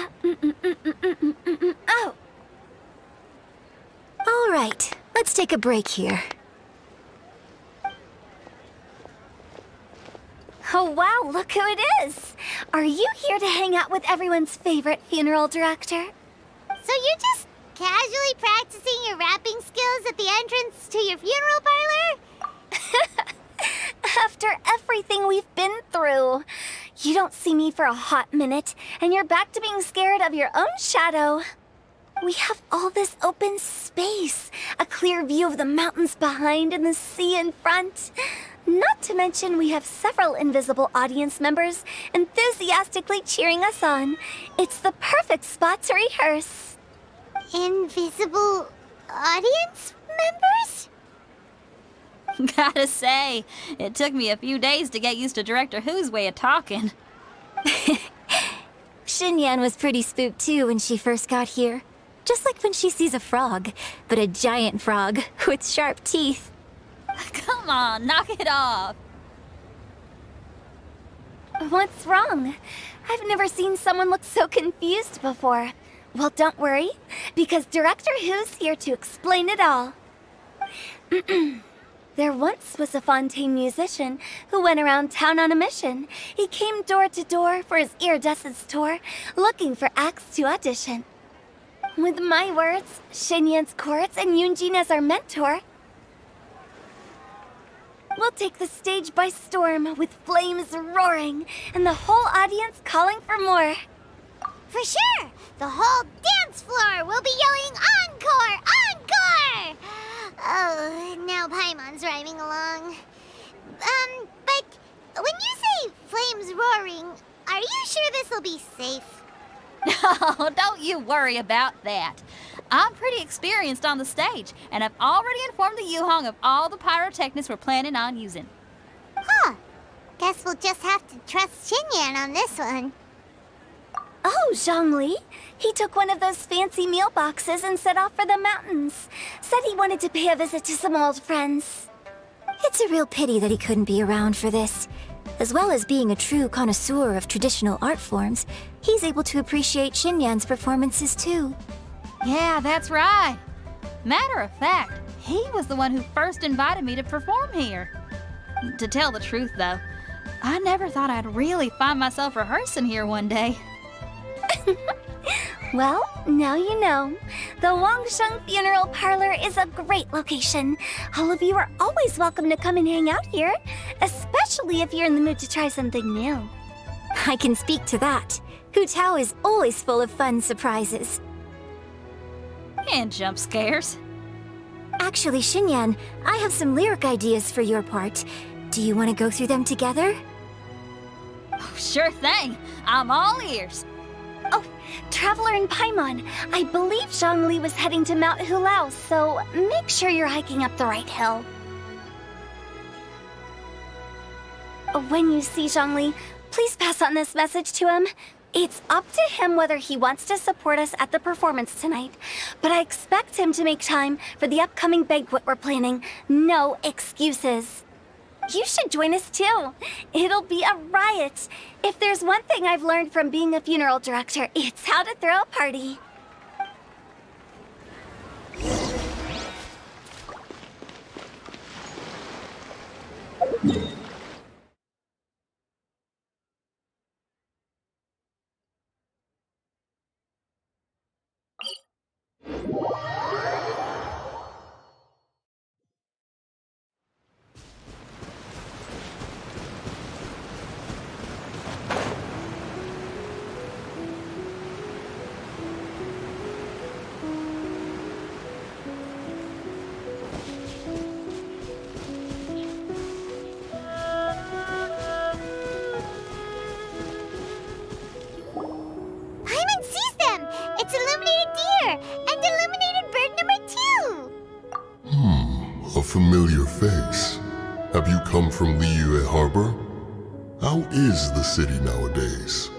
Oh. All right, let's take a break here. Oh wow, look who it is! Are you here to hang out with everyone's favorite funeral director? So you're just casually practicing your rapping skills at the entrance to your funeral parlor? After everything we've been through, you don't see me for a hot minute, and you're back to being scared of your own shadow. We have all this open space, a clear view of the mountains behind and the sea in front. Not to mention we have several invisible audience members enthusiastically cheering us on. It's the perfect spot to rehearse. Invisible audience members? Gotta say, it took me a few days to get used to Director Who's way of talking. Xinyan was pretty spooked too when she first got here. Just like when she sees a frog, but a giant frog with sharp teeth. Come on, knock it off. What's wrong? I've never seen someone look so confused before. Well, don't worry, because Director Who's here to explain it all. There once was a Fontaine musician who went around town on a mission. He came door to door for his iridescence tour, looking for acts to audition. With my words, Shinyan's chorus, and Yunjin as our mentor, we'll take the stage by storm with flames roaring and the whole audience calling for more. For sure! The whole dance floor will be yelling encore! Encore! Oh, now Paimon's rhyming along. But when you say flames roaring, are you sure this'll be safe? Oh, don't you worry about that. I'm pretty experienced on the stage, and I've already informed the Yuhong of all the pyrotechnics we're planning on using. Huh. Guess we'll just have to trust Xinyan on this one. Oh, Zhongli. He took one of those fancy meal boxes and set off for the mountains. Said he wanted to pay a visit to some old friends. It's a real pity that he couldn't be around for this. As well as being a true connoisseur of traditional art forms, he's able to appreciate Xinyan's performances too. Yeah, that's right. Matter of fact, he was the one who first invited me to perform here. To tell the truth, though, I never thought I'd really find myself rehearsing here one day. Well, now you know. The Wangsheng Funeral Parlor is a great location. All of you are always welcome to come and hang out here, especially if you're in the mood to try something new. I can speak to that. Hu Tao is always full of fun surprises. And jump scares. Actually, Xinyan, I have some lyric ideas for your part. Do you want to go through them together? Oh, sure thing. I'm all ears. Oh, Traveler and Paimon, I believe Zhongli was heading to Mount Hulao, so make sure you're hiking up the right hill. When you see Zhongli, please pass on this message to him. It's up to him whether he wants to support us at the performance tonight, but I expect him to make time for the upcoming banquet we're planning. No excuses. You should join us too. It'll be a riot. If there's one thing I've learned from being a funeral director, it's how to throw a party. A familiar face. Have you come from Liyue Harbor? How is the city nowadays?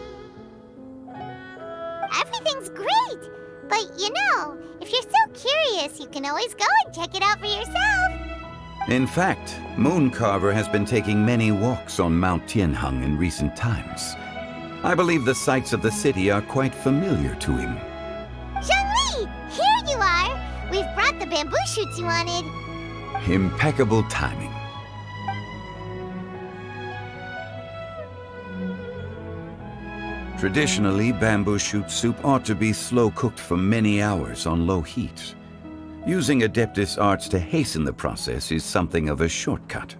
Everything's great! But you know, if you're so curious, you can always go and check it out for yourself. In fact, Mooncarver has been taking many walks on Mount Tianheng in recent times. I believe the sights of the city are quite familiar to him. Zhongli! Here you are! We've brought the bamboo shoots you wanted. Impeccable timing. Traditionally, bamboo shoot soup ought to be slow-cooked for many hours on low heat. Using Adeptus arts to hasten the process is something of a shortcut.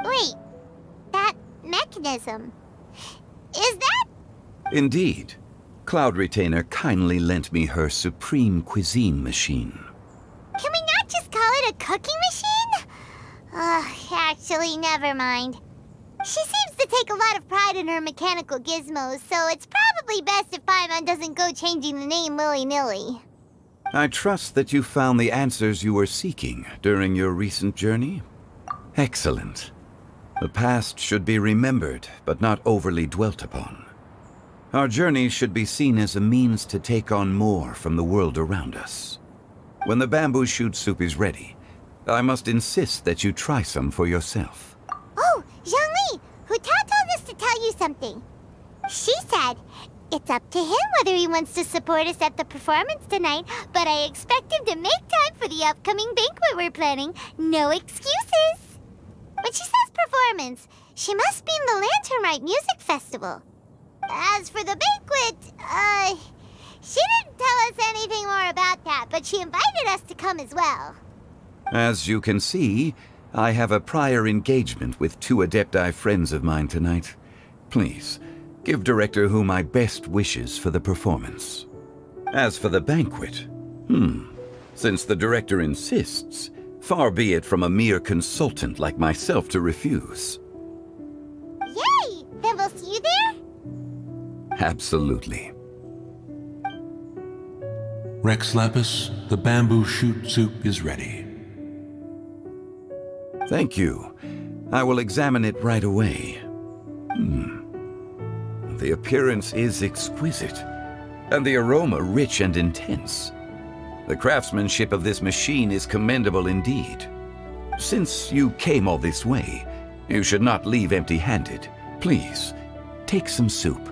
Wait, that mechanism, is that? Indeed. Cloud Retainer kindly lent me her supreme cuisine machine. Can we not just call it a cooking machine? Actually, never mind. She seems to take a lot of pride in her mechanical gizmos, so it's probably best if Paimon doesn't go changing the name willy-nilly. I trust that you found the answers you were seeking during your recent journey. Excellent. The past should be remembered, but not overly dwelt upon. Our journey should be seen as a means to take on more from the world around us. When the bamboo shoot soup is ready, I must insist that you try some for yourself. Oh, Zhongli! Hu Tao told us to tell you something. She said, it's up to him whether he wants to support us at the performance tonight, but I expect him to make time for the upcoming banquet we're planning. No excuses. When she says performance, she must mean the Lantern Rite Music Festival. As for the banquet, she didn't tell us anything more about that, but she invited us to come as well. As you can see, I have a prior engagement with 2 Adepti friends of mine tonight. Please, give Director Who my best wishes for the performance. As for the banquet, since the Director insists, far be it from a mere consultant like myself to refuse. Yay! Then we'll see you there? Absolutely. Rex Lapis, the bamboo shoot soup is ready. Thank you. I will examine it right away. The appearance is exquisite, and the aroma rich and intense. The craftsmanship of this machine is commendable indeed. Since you came all this way, you should not leave empty-handed. Please, take some soup.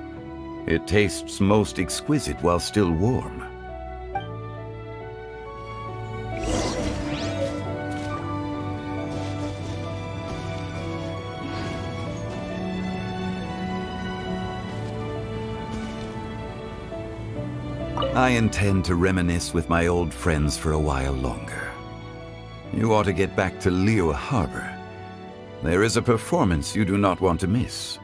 It tastes most exquisite while still warm. I intend to reminisce with my old friends for a while longer. You ought to get back to Liyue Harbor. There is a performance you do not want to miss.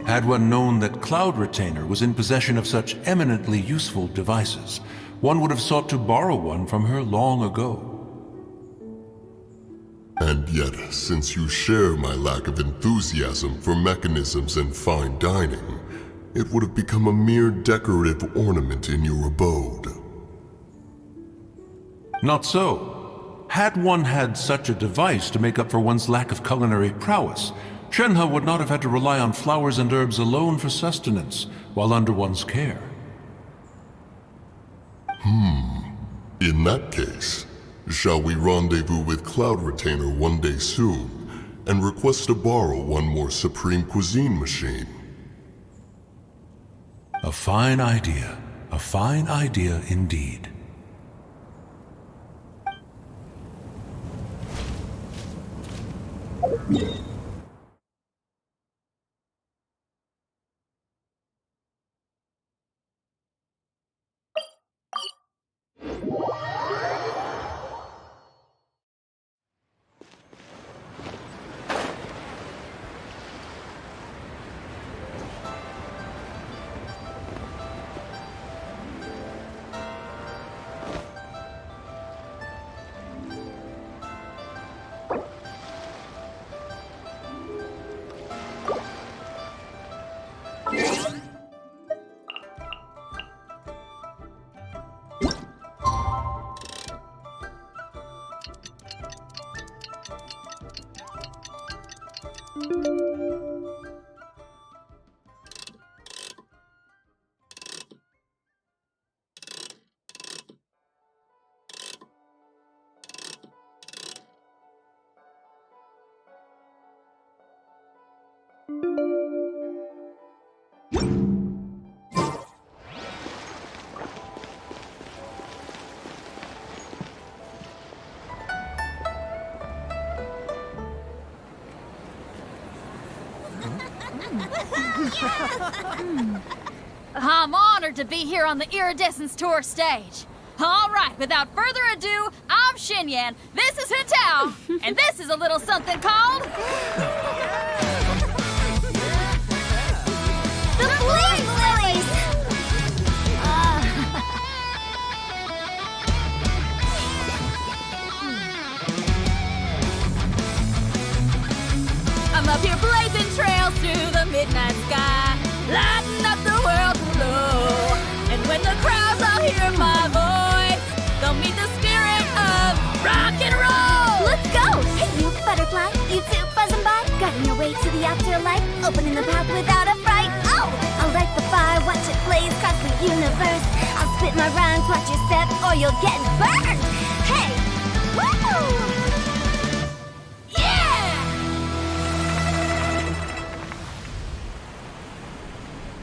Had one known that Cloud Retainer was in possession of such eminently useful devices, one would have sought to borrow one from her long ago. And yet, since you share my lack of enthusiasm for mechanisms and fine dining, it would have become a mere decorative ornament in your abode. Not so. Had one had such a device to make up for one's lack of culinary prowess, Shenhe would not have had to rely on flowers and herbs alone for sustenance while under one's care. In that case, shall we rendezvous with Cloud Retainer one day soon, and request to borrow one more Supreme Cuisine machine? A fine idea. A fine idea indeed. I'm honored to be here on the Iridescence Tour stage. All right, without further ado, I'm Xinyan, this is Hetao, and this is a little something called... The Flame Lilies! I'm up here blazing trails through the midnight sky, lighting up the world below. And when the crowds all hear my voice, they'll meet the spirit of rock and roll. Let's go! Hey, you butterfly, you two buzzing by, guiding your way to the afterlife, opening the path without a fright. Oh, I'll light the fire, watch it blaze across the universe. I'll spit my rhymes, watch your step, or you'll get burned. Hey, woo!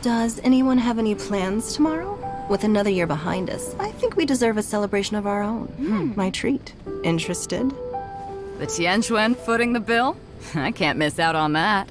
Does anyone have any plans tomorrow? With another year behind us, I think we deserve a celebration of our own. My treat. Interested? The Tianquan footing the bill? I can't miss out on that.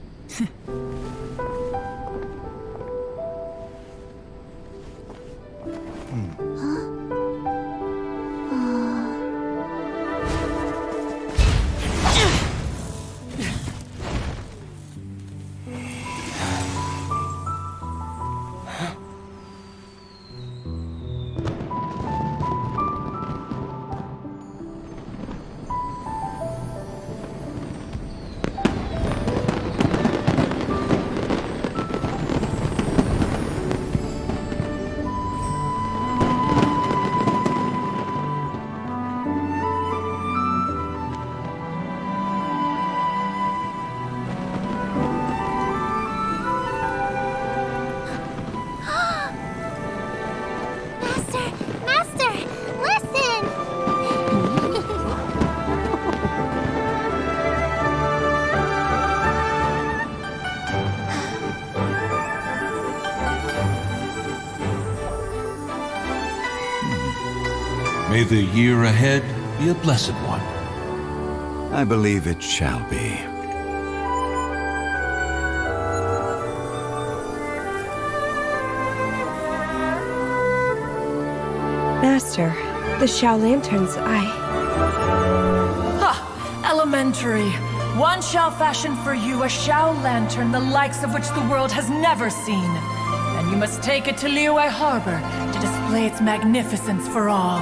Master, listen! May the year ahead be a blessed one. I believe it shall be. Master, the Xiao Lanterns, Ha! Elementary. One shall fashion for you a Xiao lantern the likes of which the world has never seen. And you must take it to Liyue Harbor to display its magnificence for all.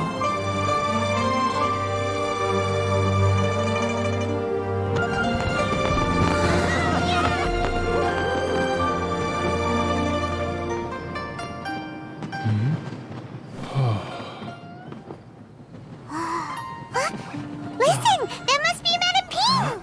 Listen! That must be Madame Ping!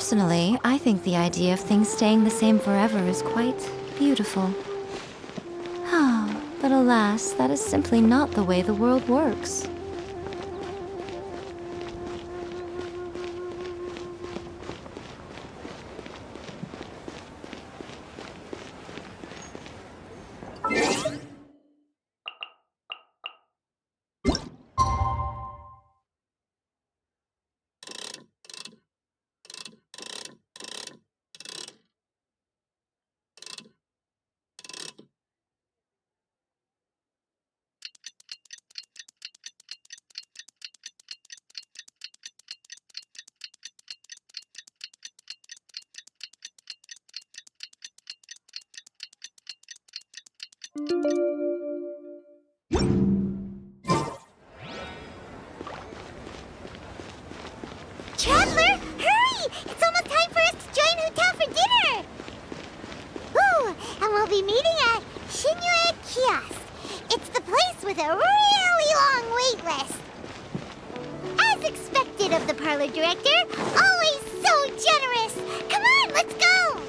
Personally, I think the idea of things staying the same forever is quite beautiful. But alas, that is simply not the way the world works. Traveler, hurry! It's almost time for us to join Hotel for dinner! Ooh, and we'll be meeting at Shinue Kiosk. It's the place with a really long wait list. As expected of the parlor director, always so generous! Come on, let's go!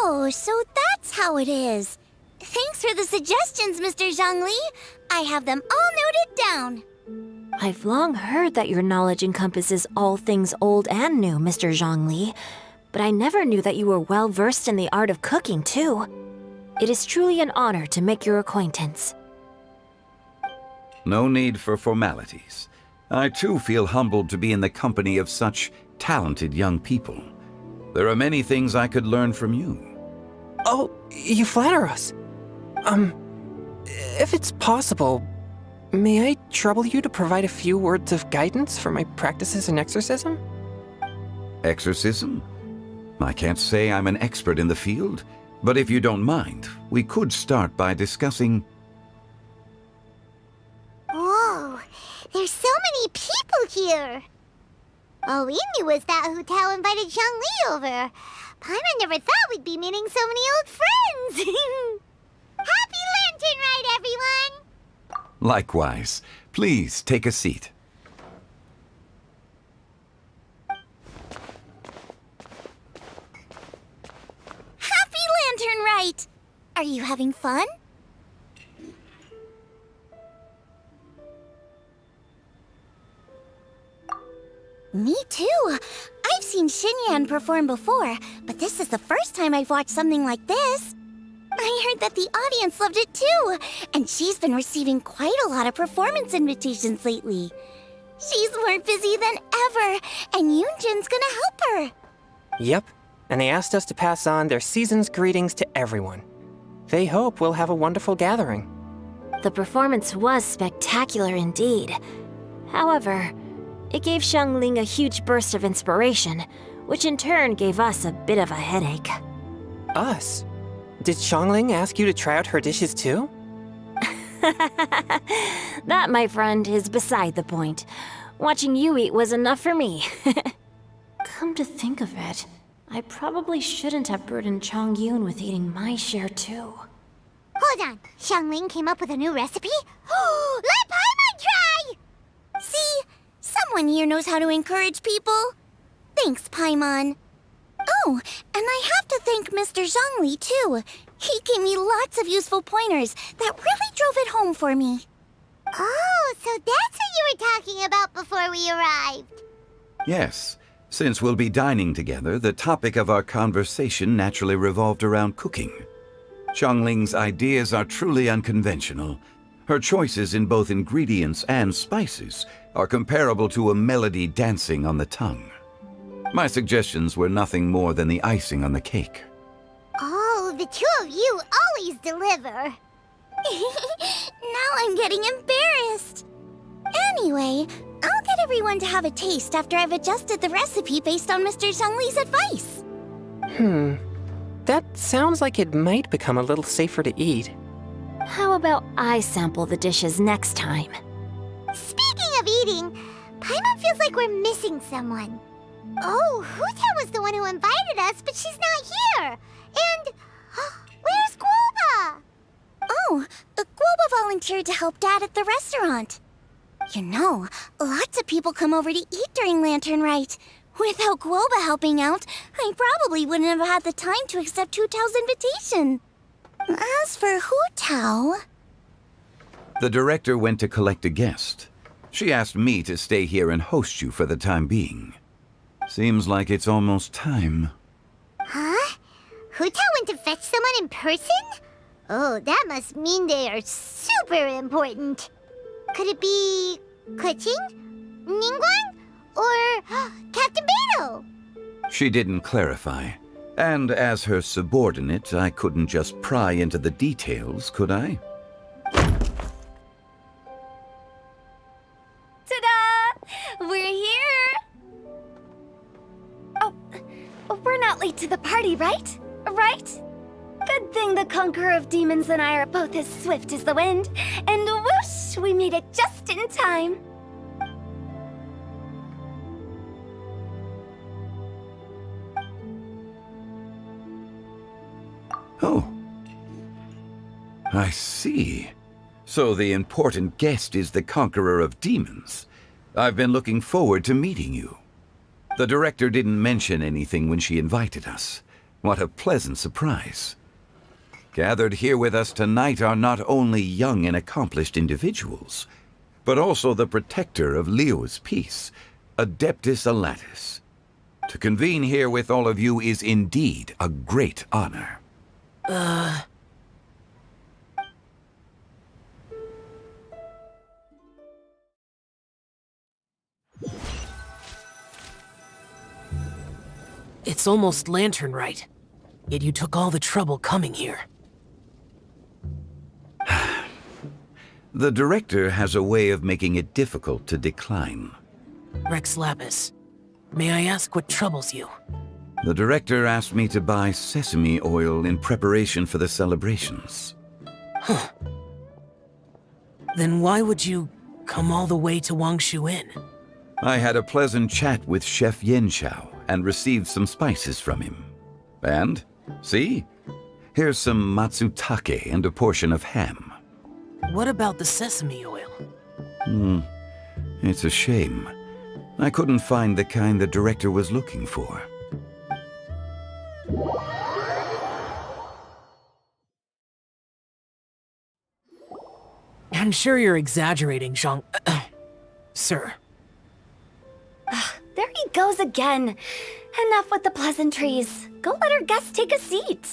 Oh, so that's how it is. Thanks for the suggestions, Mr. Zhongli. I have them all noted down. I've long heard that your knowledge encompasses all things old and new, Mr. Zhongli, but I never knew that you were well versed in the art of cooking, too. It is truly an honor to make your acquaintance. No need for formalities. I too feel humbled to be in the company of such talented young people. There are many things I could learn from you. Oh, you flatter us. If it's possible, may I trouble you to provide a few words of guidance for my practices in exorcism? Exorcism? I can't say I'm an expert in the field, but if you don't mind, we could start by discussing... Whoa, there's so many people here! All we knew was that Hotel invited Zhongli over. Paimon never thought we'd be meeting so many old friends! Happy Lantern Rite, everyone! Likewise. Please take a seat. Happy Lantern Rite! Are you having fun? Me too. I've seen Xinyan perform before, but this is the first time I've watched something like this. I heard that the audience loved it too, and she's been receiving quite a lot of performance invitations lately. She's more busy than ever, and Yoonjin's gonna help her. Yep, and they asked us to pass on their season's greetings to everyone. They hope we'll have a wonderful gathering. The performance was spectacular indeed. However, it gave Xiangling a huge burst of inspiration, which in turn gave us a bit of a headache. Us? Did Xiangling ask you to try out her dishes too? That, my friend, is beside the point. Watching you eat was enough for me. Come to think of it, I probably shouldn't have burdened Chongyun with eating my share too. Hold on, Xiangling came up with a new recipe? Let Paimon try! See? Someone here knows how to encourage people. Thanks, Paimon. Oh, and I have to thank Mr. Zhongli, too. He gave me lots of useful pointers that really drove it home for me. Oh, so that's what you were talking about before we arrived. Yes. Since we'll be dining together, the topic of our conversation naturally revolved around cooking. Xiangling's ideas are truly unconventional. Her choices in both ingredients and spices are comparable to a melody dancing on the tongue. My suggestions were nothing more than the icing on the cake. Oh, the two of you always deliver. Now I'm getting embarrassed. Anyway, I'll get everyone to have a taste after I've adjusted the recipe based on Mr. Zhongli's advice. That sounds like it might become a little safer to eat. How about I sample the dishes next time? Speaking of eating, Paimon feels like we're missing someone. Oh, Hu-Tao was the one who invited us, but she's not here. And where's Guoba? Oh, Guoba volunteered to help Dad at the restaurant. You know, lots of people come over to eat during Lantern Rite. Without Guoba helping out, I probably wouldn't have had the time to accept Hu-Tao's invitation. As for Hu-Tao... The director went to collect a guest. She asked me to stay here and host you for the time being. Seems like it's almost time. Huh? Hu-Tao went to fetch someone in person? Oh, that must mean they are super important. Could it be... Keqing? Ningguang? Or Captain Beidou? She didn't clarify. And as her subordinate, I couldn't just pry into the details, could I? Ta-da! We're here! Oh, we're not late to the party, right? Right? Good thing the Conqueror of Demons and I are both as swift as the wind. And whoosh, we made it just in time. Oh. I see. So the important guest is the Conqueror of Demons. I've been looking forward to meeting you. The director didn't mention anything when she invited us. What a pleasant surprise. Gathered here with us tonight are not only young and accomplished individuals, but also the protector of Leo's peace, Adeptus Alatus. To convene here with all of you is indeed a great honor. It's almost Lantern Rite, yet you took all the trouble coming here. The director has a way of making it difficult to decline. Rex Lapis, may I ask what troubles you? The director asked me to buy sesame oil in preparation for the celebrations. Huh. Then why would you come all the way to Wangshu Inn? I had a pleasant chat with Chef Yanxiao and received some spices from him. And, see? Here's some matsutake and a portion of ham. What about the sesame oil? It's a shame. I couldn't find the kind the director was looking for. I'm sure you're exaggerating, Zhang... Sir. There he goes again. Enough with the pleasantries. Go let our guests take a seat.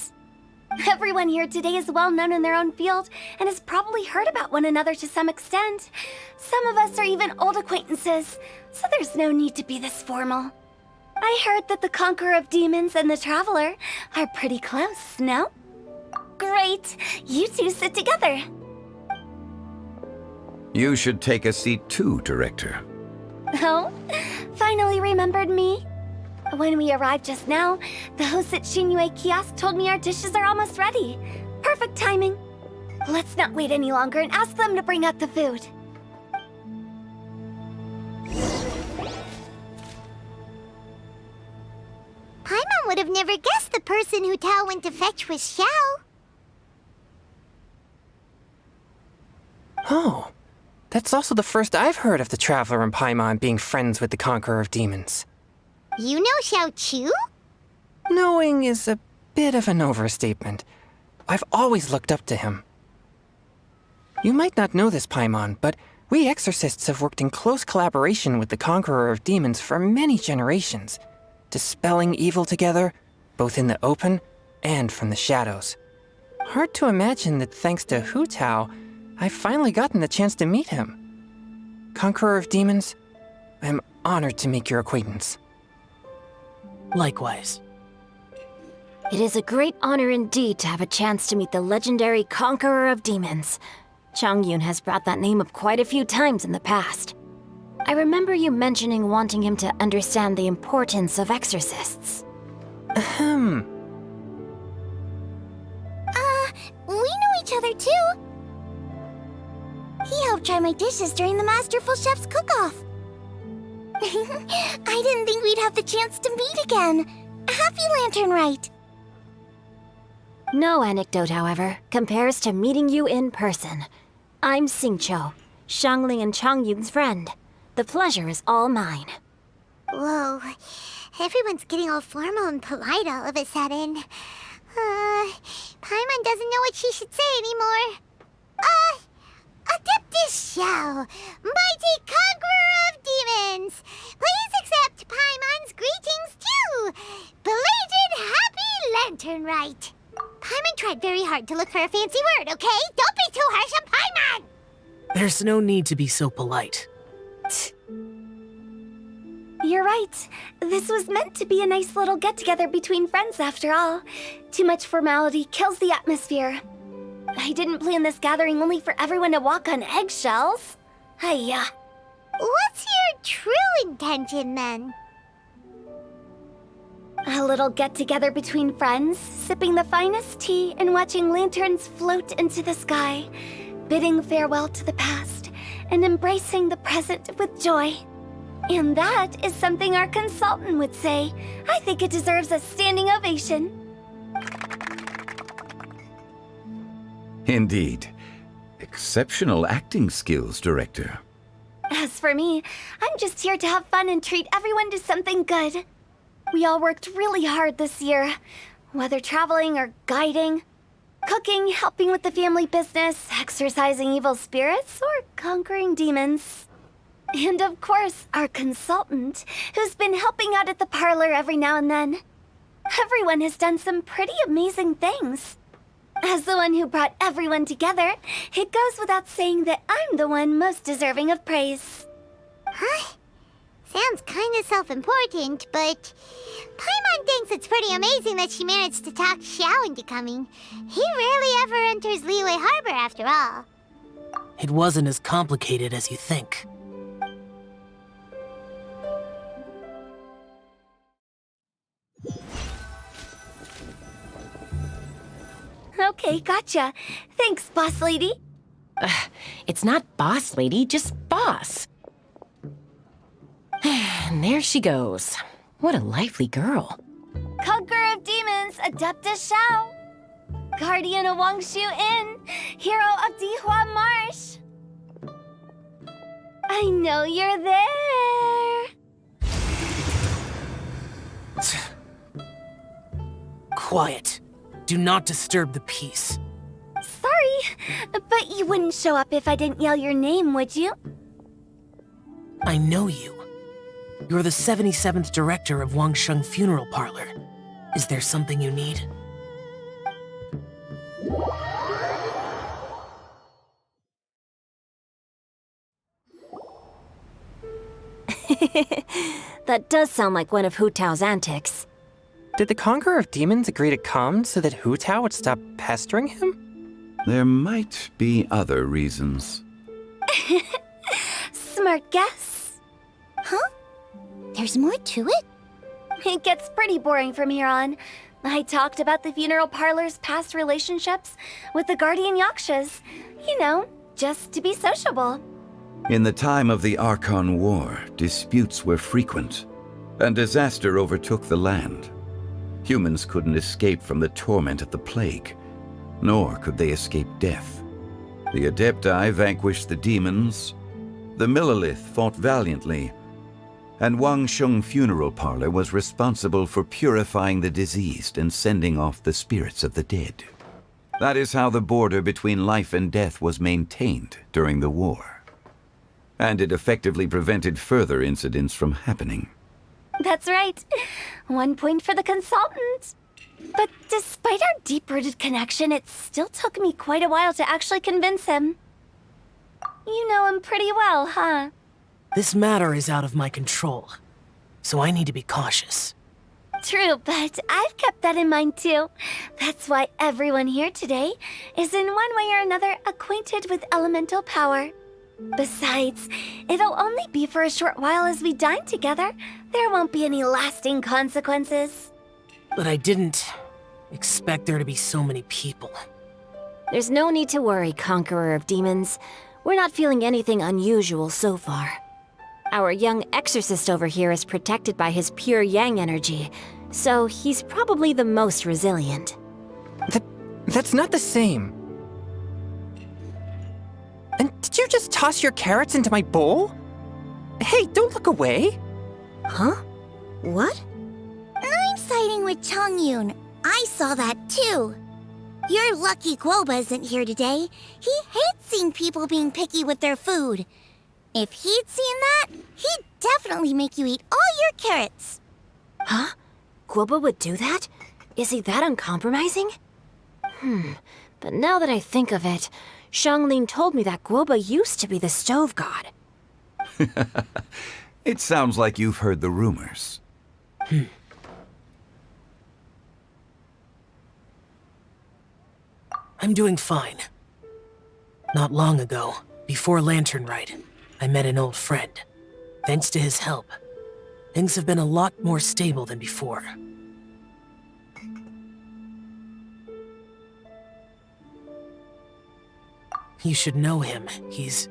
Everyone here today is well known in their own field and has probably heard about one another to some extent. Some of us are even old acquaintances, so there's no need to be this formal. I heard that the Conqueror of Demons and the Traveler are pretty close, no? Great! You two sit together. You should take a seat too, Director. Oh? Finally remembered me? When we arrived just now, the host at Xinyue Kiosk told me our dishes are almost ready. Perfect timing. Let's not wait any longer and ask them to bring out the food. Paimon would have never guessed the person who Tao went to fetch was Xiao. Oh, that's also the first I've heard of the Traveler and Paimon being friends with the Conqueror of Demons. You know Xiao Chu? Knowing is a bit of an overstatement. I've always looked up to him. You might not know this, Paimon, but we exorcists have worked in close collaboration with the Conqueror of Demons for many generations, dispelling evil together, both in the open and from the shadows. Hard to imagine that thanks to Hu-Tao, I've finally gotten the chance to meet him. Conqueror of Demons, I'm honored to make your acquaintance. Likewise. It is a great honor indeed to have a chance to meet the legendary Conqueror of Demons. Changyun has brought that name up quite a few times in the past. I remember you mentioning wanting him to understand the importance of exorcists. We know each other too. He helped try my dishes during the Masterful Chef's cook-off. I didn't think we'd have the chance to meet again. Happy Lantern Rite. No anecdote, however, compares to meeting you in person. I'm Xingqiu, Shangling and Changyun's friend. The pleasure is all mine. Whoa. Everyone's getting all formal and polite all of a sudden. Paimon doesn't know what she should say anymore. Adeptus Xiao, mighty conqueror of demons, please accept Paimon's greetings too. Belated Happy Lantern Rite. Paimon tried very hard to look for a fancy word, okay? Don't be too harsh on Paimon! There's no need to be so polite. You're right. This was meant to be a nice little get-together between friends after all. Too much formality kills the atmosphere. I didn't plan this gathering only for everyone to walk on eggshells. Hiya. What's your true intention, then? A little get-together between friends, sipping the finest tea and watching lanterns float into the sky, bidding farewell to the past, and embracing the present with joy. And that is something our consultant would say. I think it deserves a standing ovation. Indeed. Exceptional acting skills, Director. As for me, I'm just here to have fun and treat everyone to something good. We all worked really hard this year, whether traveling or guiding, cooking, helping with the family business, exorcising evil spirits, or conquering demons. And of course, our consultant, who's been helping out at the parlor every now and then. Everyone has done some pretty amazing things. As the one who brought everyone together, it goes without saying that I'm the one most deserving of praise. Huh? Sounds kinda self-important, but Paimon thinks it's pretty amazing that she managed to talk Xiao into coming. He rarely ever enters Liyue Harbor after all. It wasn't as complicated as you think. Okay, gotcha. Thanks, boss lady. It's not boss lady, just boss. And there she goes. What a lively girl. Conqueror of demons, Adeptus Xiao. Guardian of Wangshu Inn, hero of Dihua Marsh. I know you're there. Quiet. Do not disturb the peace. Sorry, but you wouldn't show up if I didn't yell your name, would you? I know you. You're the 77th director of Wangsheng Funeral Parlor. Is there something you need? That does sound like one of Hu Tao's antics. Did the Conqueror of Demons agree to come so that Hu Tao would stop pestering him? There might be other reasons. Smart guess. Huh? There's more to it? It gets pretty boring from here on. I talked about the funeral parlor's past relationships with the guardian yakshas. You know, just to be sociable. In the time of the Archon War, disputes were frequent, and disaster overtook the land. Humans couldn't escape from the torment of the plague, nor could they escape death. The Adepti vanquished the demons, the Millelith fought valiantly, and Wangsheng Funeral Parlor was responsible for purifying the diseased and sending off the spirits of the dead. That is how the border between life and death was maintained during the war. And it effectively prevented further incidents from happening. That's right. 1 point for the consultant. But despite our deep-rooted connection, it still took me quite a while to actually convince him. You know him pretty well, huh? This matter is out of my control, so I need to be cautious. True, but I've kept that in mind too. That's why everyone here today is in one way or another acquainted with elemental power. Besides, it'll only be for a short while as we dine together. There won't be any lasting consequences. But I didn't expect there to be so many people. There's no need to worry, Conqueror of Demons. We're not feeling anything unusual so far. Our young exorcist over here is protected by his pure yang energy, so he's probably the most resilient. That's not the same. And did you just toss your carrots into my bowl? Hey, don't look away. Huh? What? I'm siding with Chongyun. I saw that too. You're lucky Guoba isn't here today. He hates seeing people being picky with their food. If he'd seen that, he'd definitely make you eat all your carrots. Huh? Guoba would do that? Is he that uncompromising? But now that I think of it, Xianglin told me that Guoba used to be the stove god. It sounds like you've heard the rumors. I'm doing fine. Not long ago, before Lantern Rite, I met an old friend. Thanks to his help, things have been a lot more stable than before. You should know him. He's...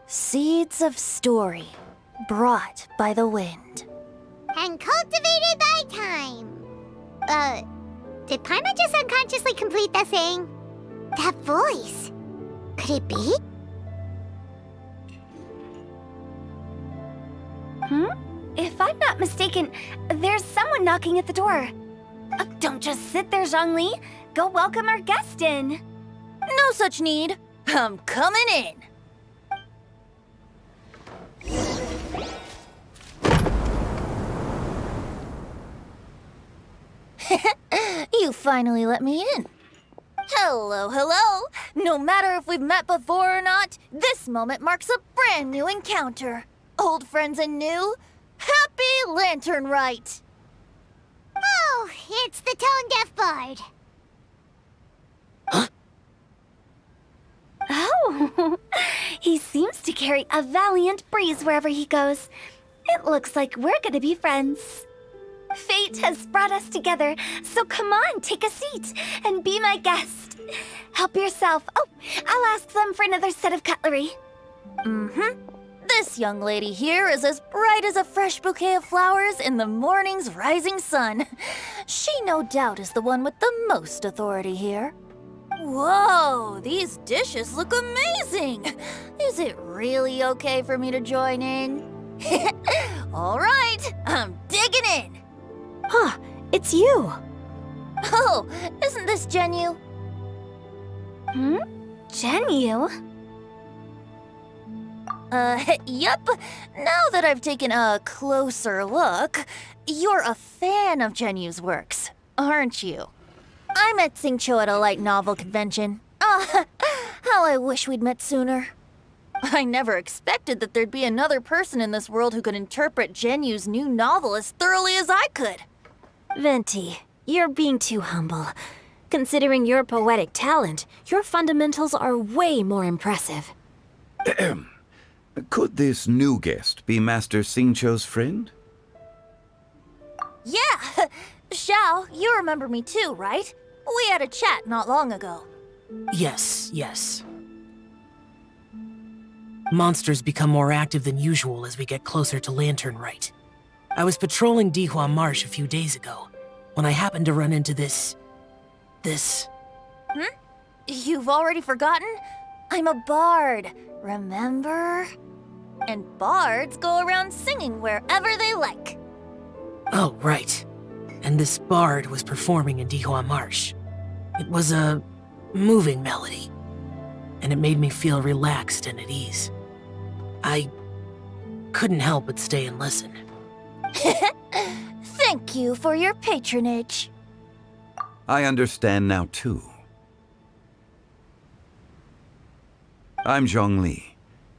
Seeds of story, brought by the wind. And cultivated by time. Did Paimon just unconsciously complete that saying? That voice. Could it be? If I'm not mistaken, there's someone knocking at the door. Don't just sit there, Zhongli. Go welcome our guest in. No such need. I'm coming in. You finally let me in. Hello, hello. No matter if we've met before or not, this moment marks a brand new encounter. Old friends and new. Happy Lantern Rite. Oh, it's the tone-deaf bard. Oh, he seems to carry a valiant breeze wherever he goes. It looks like we're gonna be friends. Fate has brought us together, so come on, take a seat and be my guest. Help yourself. Oh, I'll ask them for another set of cutlery. This young lady here is as bright as a fresh bouquet of flowers in the morning's rising sun. She no doubt is the one with the most authority here. Whoa, these dishes look amazing! Is it really okay for me to join in? All right, I'm digging in! Huh, it's you. Oh, isn't this Genyu? Genyu? Yep. Now that I've taken a closer look, you're a fan of Genyu's works, aren't you? I met Xingqiu at a light novel convention. How I wish we'd met sooner. I never expected that there'd be another person in this world who could interpret Genyu's new novel as thoroughly as I could. Venti, you're being too humble. Considering your poetic talent, your fundamentals are way more impressive. Could this new guest be Master Xingqiu's friend? Yeah! Xiao, you remember me too, right? We had a chat not long ago. Yes. Monsters become more active than usual as we get closer to Lantern Rite. I was patrolling Dihua Marsh a few days ago, when I happened to run into this... You've already forgotten? I'm a bard, remember? And bards go around singing wherever they like. Oh, right. And this bard was performing in Dihua Marsh. It was a moving melody, and it made me feel relaxed and at ease. I couldn't help but stay and listen. Thank you for your patronage. I understand now, too. I'm Zhongli,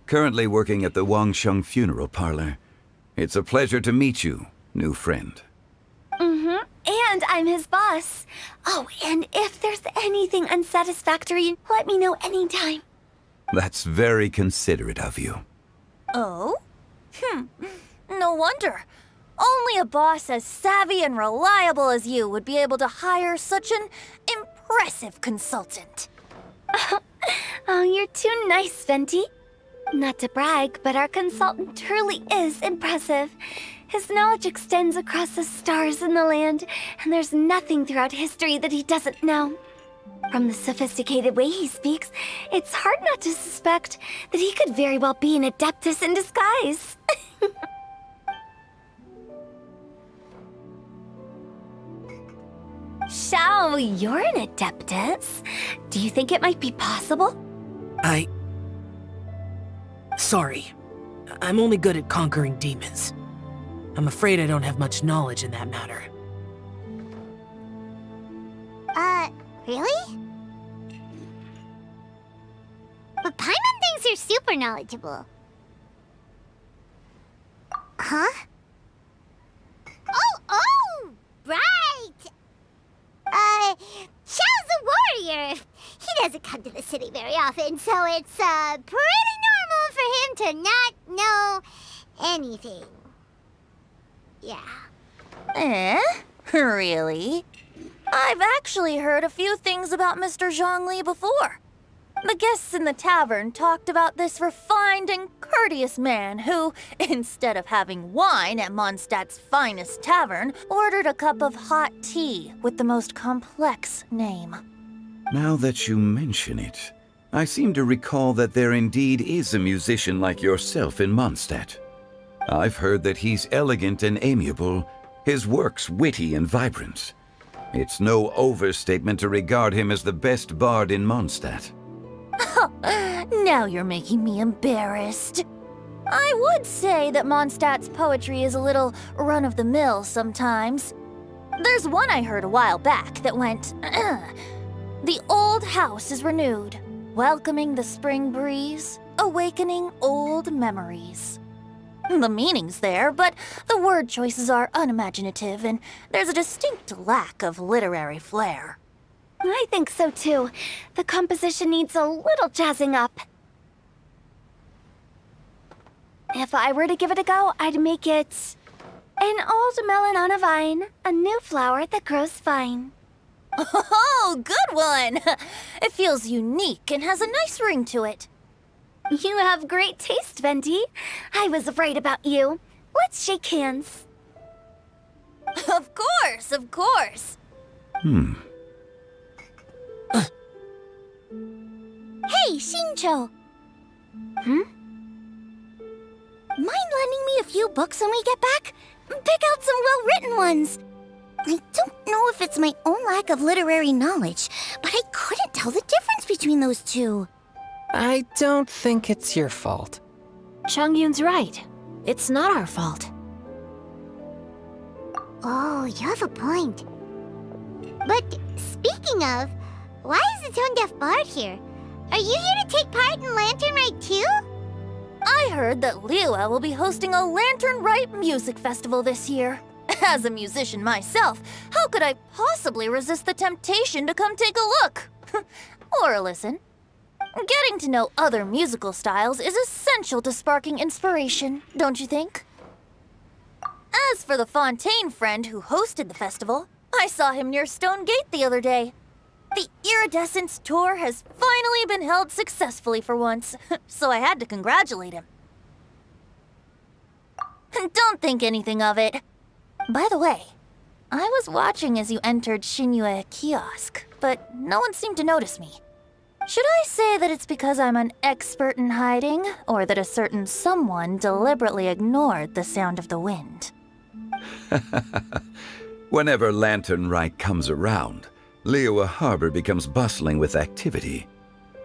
currently working at the Wangsheng Funeral Parlor. It's a pleasure to meet you, new friend. And I'm his boss. Oh, and if there's anything unsatisfactory, let me know anytime. That's very considerate of you. Oh? No wonder. Only a boss as savvy and reliable as you would be able to hire such an impressive consultant. Oh, you're too nice, Venti. Not to brag, but our consultant truly is impressive. His knowledge extends across the stars and the land, and there's nothing throughout history that he doesn't know. From the sophisticated way he speaks, it's hard not to suspect that he could very well be an Adeptus in disguise. Xiao, you're an Adeptus. Do you think it might be possible? Sorry. I'm only good at conquering demons. I'm afraid I don't have much knowledge in that matter. Really? But Paimon thinks you're super knowledgeable. Huh? Oh! Right! Xiao's a warrior. He doesn't come to the city very often, so it's, pretty normal for him to not know anything. Yeah. Really? I've actually heard a few things about Mr. Zhongli before. The guests in the tavern talked about this refined and courteous man who, instead of having wine at Mondstadt's finest tavern, ordered a cup of hot tea with the most complex name. Now that you mention it, I seem to recall that there indeed is a musician like yourself in Mondstadt. I've heard that he's elegant and amiable, his works witty and vibrant. It's no overstatement to regard him as the best bard in Mondstadt. Now you're making me embarrassed. I would say that Mondstadt's poetry is a little run-of-the-mill sometimes. There's one I heard a while back that went, "The old house is renewed, welcoming the spring breeze, awakening old memories." The meaning's there, but the word choices are unimaginative, and there's a distinct lack of literary flair. I think so too. The composition needs a little jazzing up. If I were to give it a go, I'd make it an old melon on a vine, a new flower that grows fine. Oh, good one! It feels unique and has a nice ring to it. You have great taste, Venti. I was right about you. Let's shake hands. Of course, of course. Hey, Xingqiu! Mind lending me a few books when we get back? Pick out some well-written ones. I don't know if it's my own lack of literary knowledge, but I couldn't tell the difference between those two. I don't think it's your fault. Changyun's right. It's not our fault. Oh, you have a point. But speaking of, why is the tone-deaf bard here? Are you here to take part in Lantern Rite too? I heard that Liyue will be hosting a Lantern Rite music festival this year. As a musician myself, how could I possibly resist the temptation to come take a look? Or listen. Getting to know other musical styles is essential to sparking inspiration, don't you think? As for the Fontaine friend who hosted the festival, I saw him near Stone Gate the other day. The Iridescence tour has finally been held successfully for once, so I had to congratulate him. Don't think anything of it. By the way, I was watching as you entered Xinyue Kiosk, but no one seemed to notice me. Should I say that it's because I'm an expert in hiding, or that a certain someone deliberately ignored the sound of the wind? Whenever Lantern Rite comes around, Liyue Harbor becomes bustling with activity.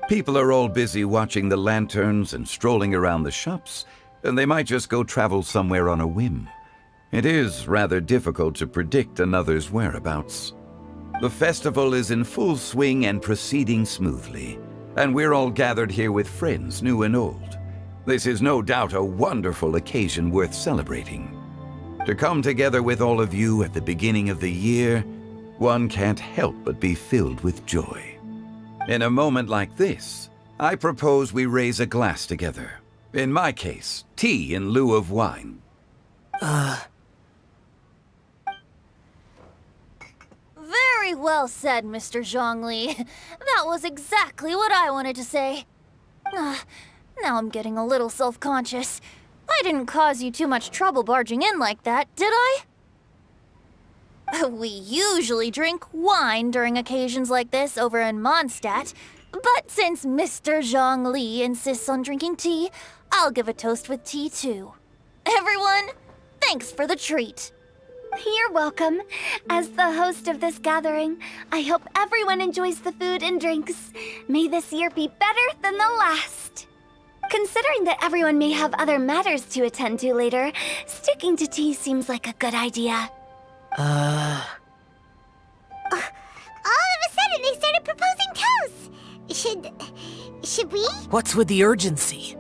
People are all busy watching the lanterns and strolling around the shops, and they might just go travel somewhere on a whim. It is rather difficult to predict another's whereabouts. The festival is in full swing and proceeding smoothly, and we're all gathered here with friends, new and old. This is no doubt a wonderful occasion worth celebrating. To come together with all of you at the beginning of the year, one can't help but be filled with joy. In a moment like this, I propose we raise a glass together. In my case, tea in lieu of wine. Very Well said, Mr. Zhongli. That was exactly what I wanted to say. Now I'm getting a little self-conscious. I didn't cause you too much trouble barging in like that, did I? We usually drink wine during occasions like this over in Mondstadt, but since Mr. Zhongli insists on drinking tea, I'll give a toast with tea too. Everyone, thanks for the treat. You're welcome. As the host of this gathering, I hope everyone enjoys the food and drinks. May this year be better than the last. Considering that everyone may have other matters to attend to later, sticking to tea seems like a good idea. All of a sudden, they started proposing toasts. Should we? What's with the urgency?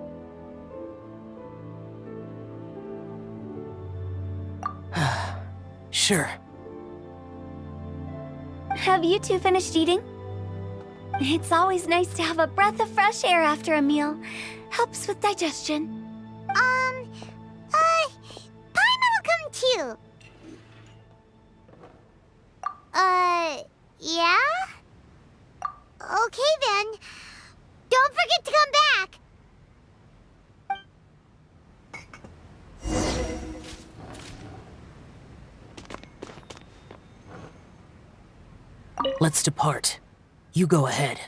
Sure. Have you two finished eating? It's always nice to have a breath of fresh air after a meal. Helps with digestion. Paimon will come too. Yeah? Okay then. Don't forget to come back. Let's depart. You go ahead.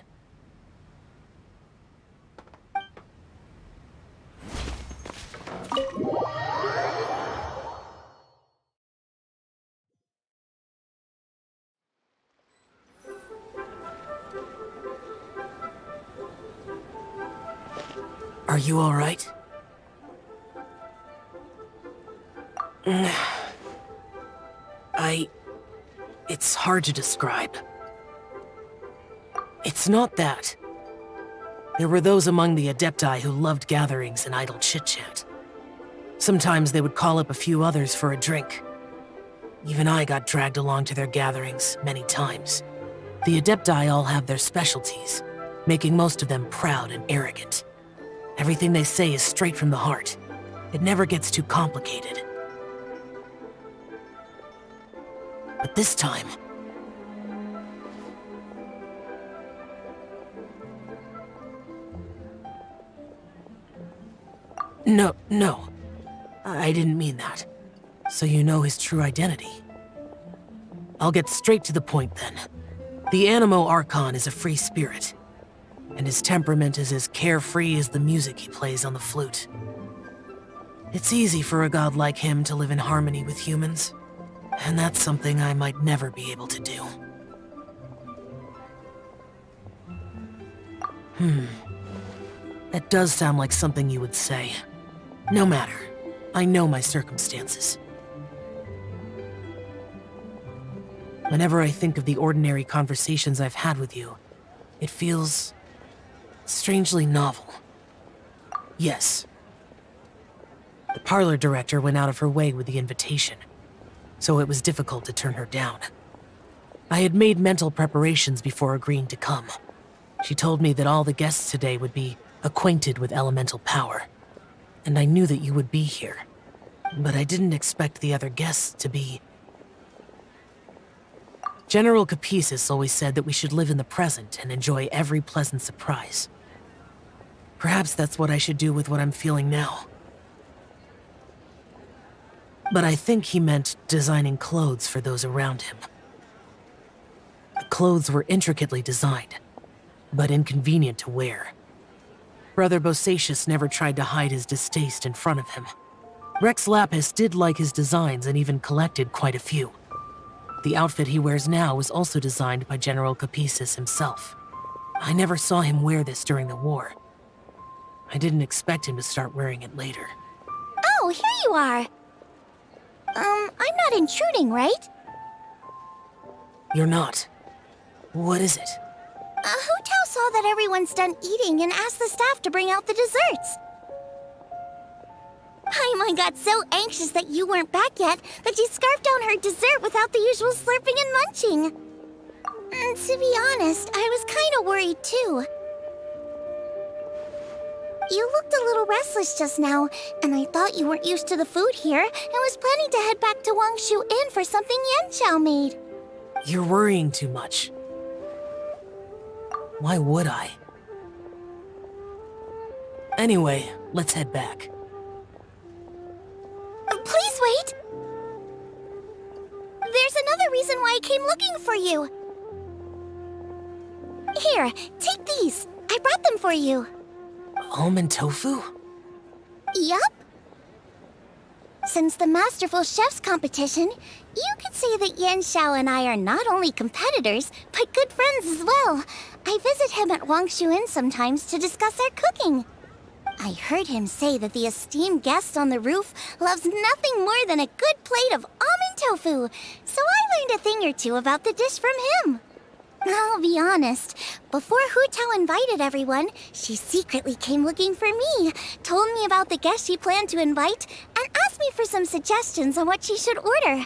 Are you all right? It's hard to describe. It's not that. There were those among the Adepti who loved gatherings and idle chit-chat. Sometimes they would call up a few others for a drink. Even I got dragged along to their gatherings many times. The Adepti all have their specialties, making most of them proud and arrogant. Everything they say is straight from the heart. It never gets too complicated. But this time... No. I didn't mean that. So you know his true identity. I'll get straight to the point then. The Animo Archon is a free spirit, and his temperament is as carefree as the music he plays on the flute. It's easy for a god like him to live in harmony with humans, and that's something I might never be able to do. That does sound like something you would say. No matter. I know my circumstances. Whenever I think of the ordinary conversations I've had with you, it feels strangely novel. Yes. The parlor director went out of her way with the invitation, so it was difficult to turn her down. I had made mental preparations before agreeing to come. She told me that all the guests today would be acquainted with elemental power, and I knew that you would be here. But I didn't expect the other guests to be... General Capisis always said that we should live in the present and enjoy every pleasant surprise. Perhaps that's what I should do with what I'm feeling now. But I think he meant designing clothes for those around him. The clothes were intricately designed, but inconvenient to wear. Brother Bosacius never tried to hide his distaste in front of him. Rex Lapis did like his designs and even collected quite a few. The outfit he wears now was also designed by General Capisis himself. I never saw him wear this during the war. I didn't expect him to start wearing it later. Oh, here you are! I'm not intruding, right? You're not. What is it? Hu Tao saw that everyone's done eating and asked the staff to bring out the desserts. Paimon got so anxious that you weren't back yet that she scarfed down her dessert without the usual slurping and munching. To be honest, I was kind of worried too. You looked a little restless just now, and I thought you weren't used to the food here and was planning to head back to Wangshu Inn for something Yan Xiao made. You're worrying too much. Why would I? Anyway, let's head back. Please wait! There's another reason why I came looking for you. Here, take these. I brought them for you. Almond tofu? Yup. Since the Masterful Chef's competition, you could say that Yan Xiao and I are not only competitors, but good friends as well. I visit him at Wangshu Inn sometimes to discuss our cooking. I heard him say that the esteemed guest on the roof loves nothing more than a good plate of almond tofu, so I learned a thing or two about the dish from him. I'll be honest, before Hu Tao invited everyone, she secretly came looking for me, told me about the guests she planned to invite, and asked me for some suggestions on what she should order.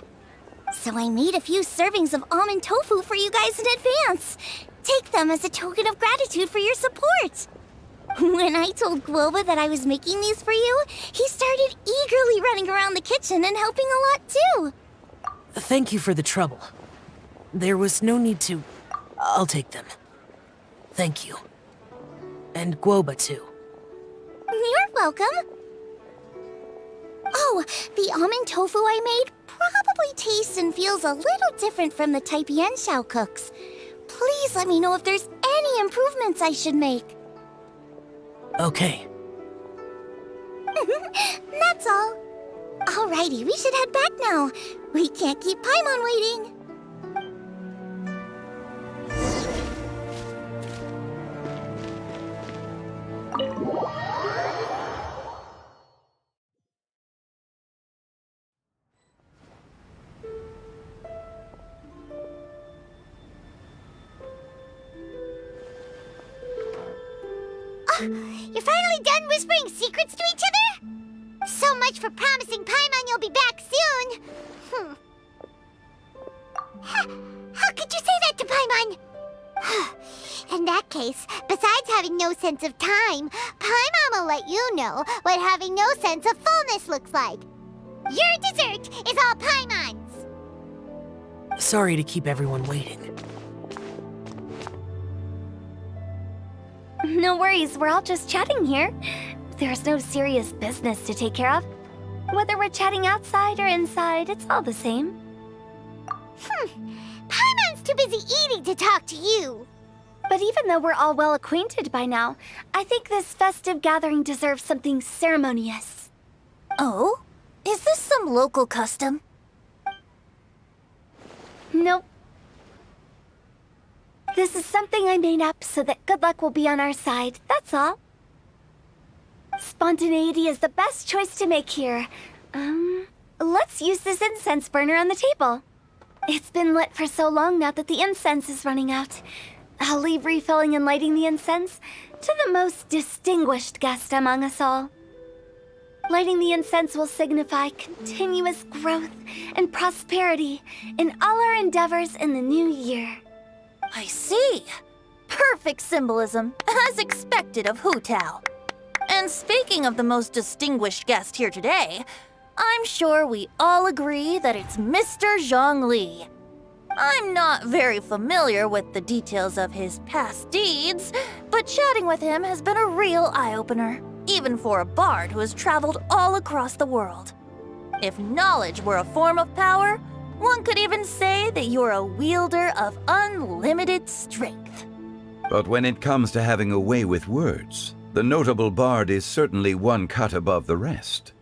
So I made a few servings of almond tofu for you guys in advance. Take them as a token of gratitude for your support. When I told Guoba that I was making these for you, he started eagerly running around the kitchen and helping a lot too. Thank you for the trouble. There was no need to... I'll take them. Thank you. And Guoba too. You're welcome. Oh, the almond tofu I made probably tastes and feels a little different from the type Yan Xiao cooks. Please let me know if there's any improvements I should make. Okay. That's all. Alrighty, we should head back now. We can't keep Paimon waiting. You're finally done whispering secrets to each other? So much for promising Paimon you'll be back soon. How could you say that to Paimon? In that case, besides having no sense of time, Paimon will let you know what having no sense of fullness looks like. Your dessert is all Paimon's. Sorry to keep everyone waiting. No worries, we're all just chatting here. There's no serious business to take care of. Whether we're chatting outside or inside, it's all the same. Paimon's too busy eating to talk to you. But even though we're all well acquainted by now, I think this festive gathering deserves something ceremonious. Oh? Is this some local custom? Nope. This is something I made up so that good luck will be on our side, that's all. Spontaneity is the best choice to make here. Let's use this incense burner on the table. It's been lit for so long now that the incense is running out. I'll leave refilling and lighting the incense to the most distinguished guest among us all. Lighting the incense will signify continuous growth and prosperity in all our endeavors in the new year. I see. Perfect symbolism, as expected of Hu Tao. And speaking of the most distinguished guest here today, I'm sure we all agree that it's Mr. Zhang Li. I'm not very familiar with the details of his past deeds, but chatting with him has been a real eye-opener, even for a bard who has traveled all across the world. If knowledge were a form of power, one could even say that you're a wielder of unlimited strength. But when it comes to having a way with words, the notable bard is certainly one cut above the rest.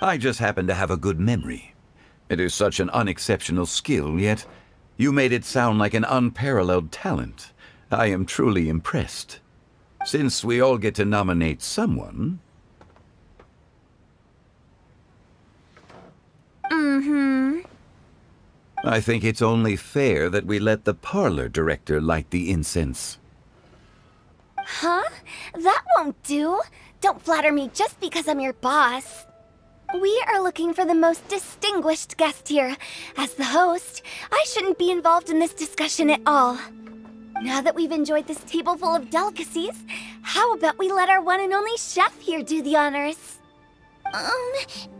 I just happen to have a good memory. It is such an unexceptional skill, yet you made it sound like an unparalleled talent. I am truly impressed. Since we all get to nominate someone... I think it's only fair that we let the parlor director light the incense. Huh? That won't do. Don't flatter me just because I'm your boss. We are looking for the most distinguished guest here. As the host, I shouldn't be involved in this discussion at all. Now that we've enjoyed this table full of delicacies, how about we let our one and only chef here do the honors?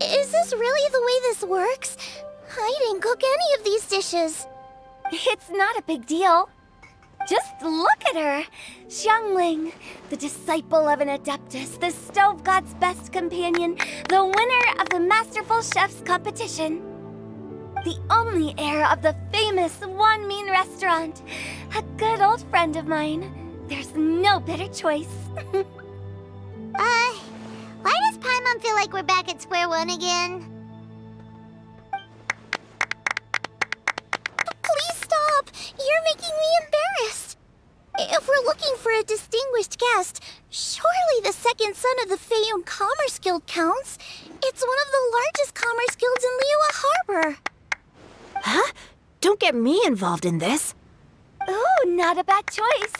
Is this really the way this works? I didn't cook any of these dishes. It's not a big deal. Just look at her! Xiangling, the disciple of an Adeptus, the Stove God's best companion, the winner of the Masterful Chef's competition. The only heir of the famous Wan Min restaurant. A good old friend of mine. There's no better choice. Why does Paimon feel like we're back at square one again? Please stop! You're making me embarrassed. If we're looking for a distinguished guest, surely the second son of the Feiyun Commerce Guild counts. It's one of the largest commerce guilds in Liyue Harbor. Huh? Don't get me involved in this. Ooh, not a bad choice.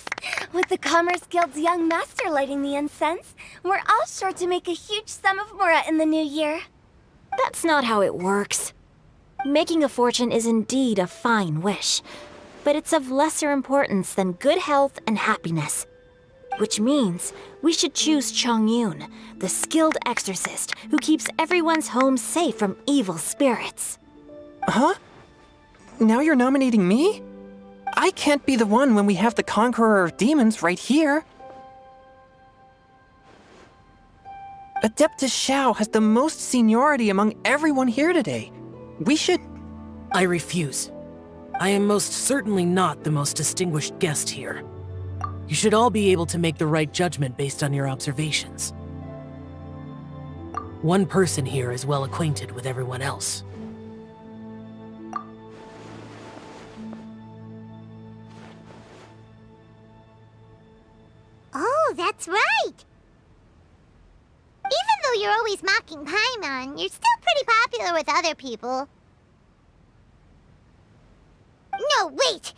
With the Commerce Guild's young master lighting the incense, we're all sure to make a huge sum of mora in the new year. That's not how it works. Making a fortune is indeed a fine wish, but it's of lesser importance than good health and happiness. Which means we should choose Chongyun, the skilled exorcist who keeps everyone's home safe from evil spirits. Huh? Now you're nominating me? I can't be the one when we have the Conqueror of Demons right here. Adeptus Xiao has the most seniority among everyone here today. We should... I refuse. I am most certainly not the most distinguished guest here. You should all be able to make the right judgment based on your observations. One person here is well acquainted with everyone else. Oh, that's right! Even though you're always mocking Paimon, you're still pretty popular with other people. No, wait!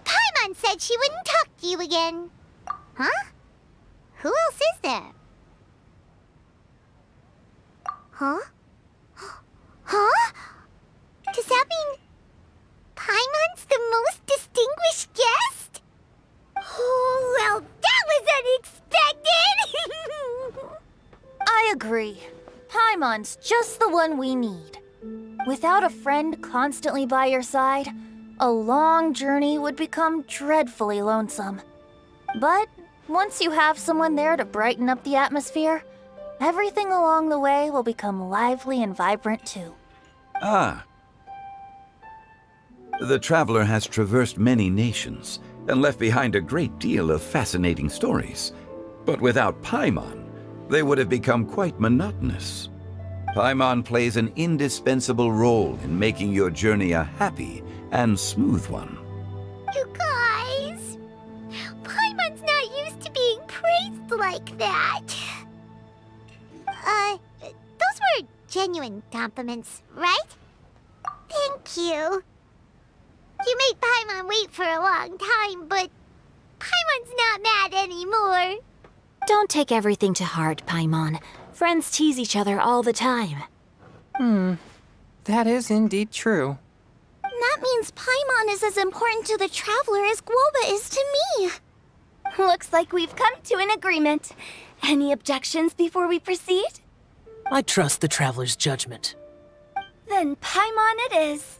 Paimon said she wouldn't talk to you again. Huh? Who else is there? Huh? Huh? Does that mean Paimon's the most distinguished guest? Oh, well, that was unexpected! I agree. Paimon's just the one we need. Without a friend constantly by your side, a long journey would become dreadfully lonesome. But once you have someone there to brighten up the atmosphere, everything along the way will become lively and vibrant too. Ah. The traveler has traversed many nations and left behind a great deal of fascinating stories. But without Paimon, they would have become quite monotonous. Paimon plays an indispensable role in making your journey a happy and smooth one. You guys! Paimon's not used to being praised like that. Those were genuine compliments, right? Thank you. You made Paimon wait for a long time, but Paimon's not mad anymore. Don't take everything to heart, Paimon. Friends tease each other all the time. That is indeed true. That means Paimon is as important to the traveler as Guoba is to me. Looks like we've come to an agreement. Any objections before we proceed? I trust the traveler's judgment. Then Paimon it is.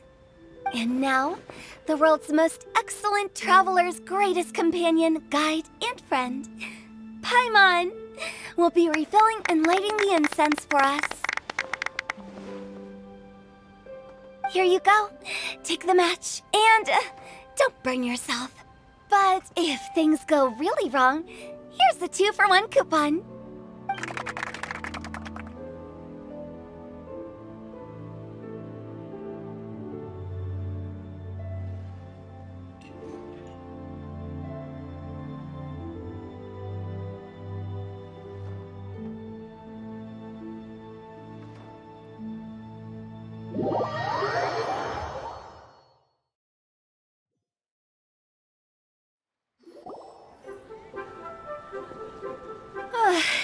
And now, the world's most excellent traveler's greatest companion, guide, and friend, Paimon, will be refilling and lighting the incense for us. Here you go. Take the match, and don't burn yourself. But if things go really wrong, here's the 2-for-1 coupon.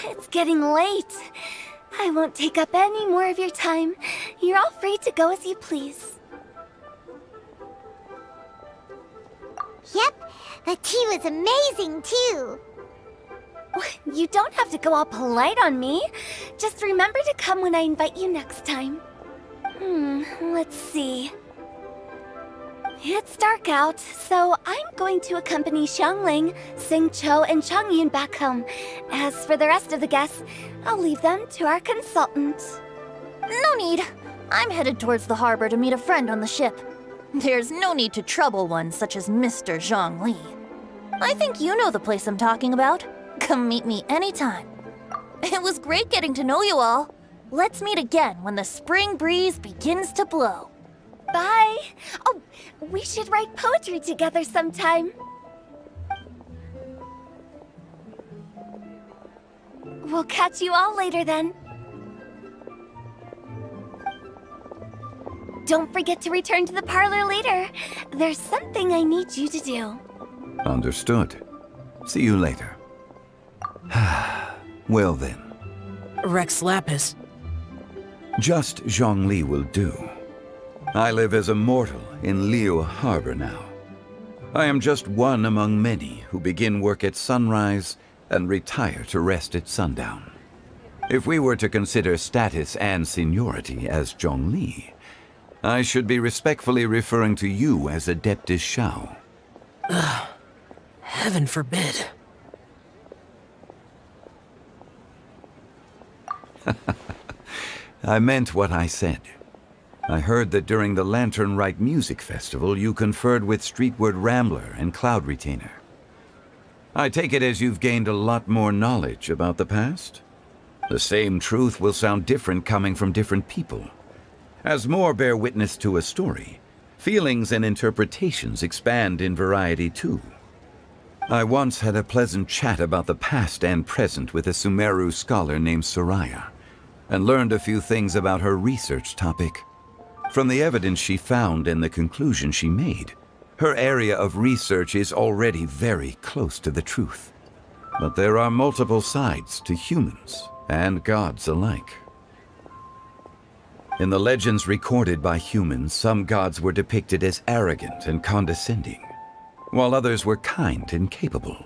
It's getting late. I won't take up any more of your time. You're all free to go as you please. Yep, the tea was amazing too. You don't have to go all polite on me. Just remember to come when I invite you next time. Let's see. It's dark out, so I'm going to accompany Xiangling, Xingqiu, and Changyun back home. As for the rest of the guests, I'll leave them to our consultant. No need. I'm headed towards the harbor to meet a friend on the ship. There's no need to trouble one such as Mr. Zhongli. I think you know the place I'm talking about. Come meet me anytime. It was great getting to know you all. Let's meet again when the spring breeze begins to blow. Bye! Oh, we should write poetry together sometime. We'll catch you all later then. Don't forget to return to the parlor later. There's something I need you to do. Understood. See you later. Well then. Rex Lapis. Just Zhongli will do. I live as a mortal in Liu Harbor now. I am just one among many who begin work at sunrise and retire to rest at sundown. If we were to consider status and seniority as Zhongli, I should be respectfully referring to you as Adeptus Shao. Heaven forbid. I meant what I said. I heard that during the Lantern Rite Music Festival, you conferred with Streetward Rambler and Cloud Retainer. I take it as you've gained a lot more knowledge about the past? The same truth will sound different coming from different people. As more bear witness to a story, feelings and interpretations expand in variety too. I once had a pleasant chat about the past and present with a Sumeru scholar named Soraya, and learned a few things about her research topic. From the evidence she found and the conclusion she made, her area of research is already very close to the truth. But there are multiple sides to humans and gods alike. In the legends recorded by humans, some gods were depicted as arrogant and condescending, while others were kind and capable.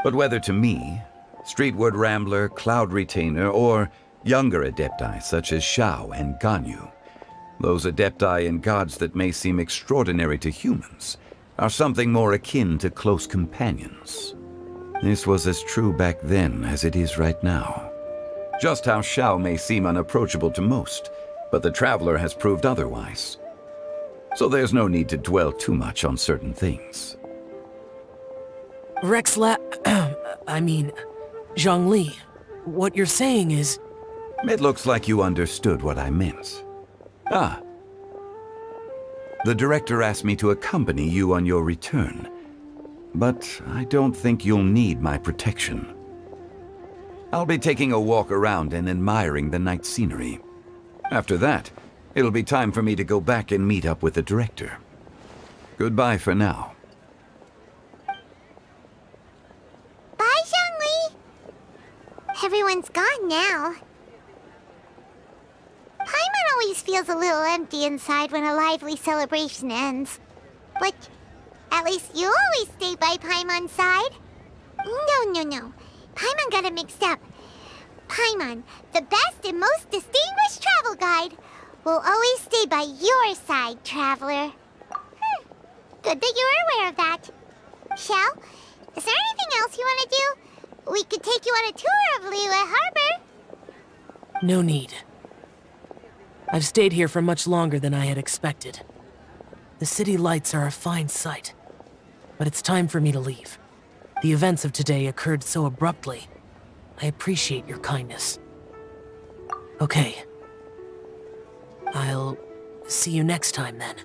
But whether to me, Streetward Rambler, Cloud Retainer, or younger adepti such as Shao and Ganyu, those adepti and gods that may seem extraordinary to humans are something more akin to close companions. This was as true back then as it is right now. Just how Shao may seem unapproachable to most, but the Traveler has proved otherwise. So there's no need to dwell too much on certain things. Zhongli, what you're saying is... It looks like you understood what I meant. Ah. The director asked me to accompany you on your return, but I don't think you'll need my protection. I'll be taking a walk around and admiring the night scenery. After that, it'll be time for me to go back and meet up with the director. Goodbye for now. Bye, Zhongli! Everyone's gone now. Paimon always feels a little empty inside when a lively celebration ends. But at least you always stay by Paimon's side. No. Paimon got it mixed up. Paimon, the best and most distinguished travel guide, will always stay by your side, Traveler. Good that you're aware of that. Shao, is there anything else you want to do? We could take you on a tour of Liyue Harbor. No need. I've stayed here for much longer than I had expected. The city lights are a fine sight, but it's time for me to leave. The events of today occurred so abruptly. I appreciate your kindness. Okay. I'll see you next time then.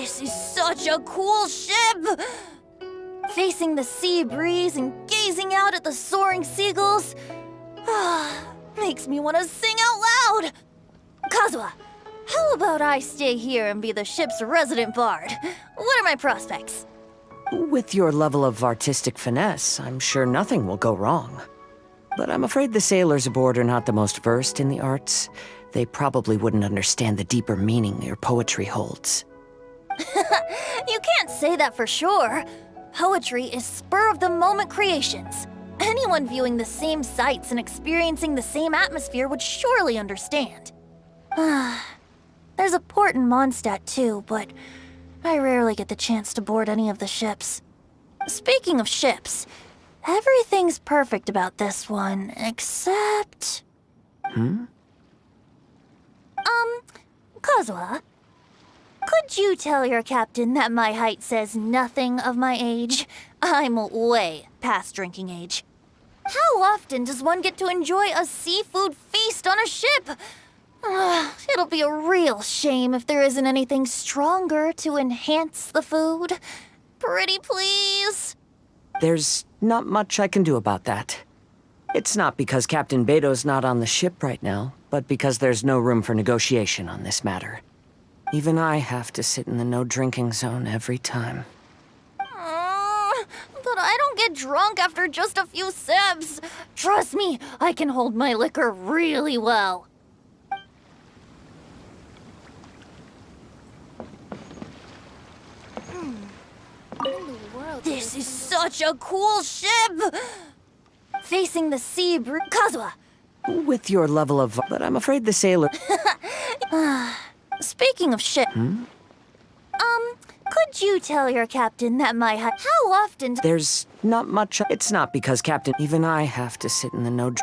This is such a cool ship! Facing the sea breeze and gazing out at the soaring seagulls, makes me want to sing out loud! Kazuha, how about I stay here and be the ship's resident bard? What are my prospects? With your level of artistic finesse, I'm sure nothing will go wrong. But I'm afraid the sailors aboard are not the most versed in the arts. They probably wouldn't understand the deeper meaning your poetry holds. You can't say that for sure. Poetry is spur-of-the-moment creations. Anyone viewing the same sights and experiencing the same atmosphere would surely understand. There's a port in Mondstadt too, but I rarely get the chance to board any of the ships. Speaking of ships, everything's perfect about this one, except... Kazuha, could you tell your captain that my height says nothing of my age? I'm way past drinking age. How often does one get to enjoy a seafood feast on a ship? It'll be a real shame if there isn't anything stronger to enhance the food. Pretty please? There's not much I can do about that. It's not because Captain Beto's not on the ship right now, but because there's no room for negotiation on this matter. Even I have to sit in the no-drinking zone every time. But I don't get drunk after just a few sips. Trust me, I can hold my liquor really well. This is such a cool ship! Facing the sea breeze... Kazuha! With your level of... But I'm afraid the sailor... Speaking of ship... could you tell your captain that my height... How often... There's not much... It's not because Captain... Even I have to sit in the no...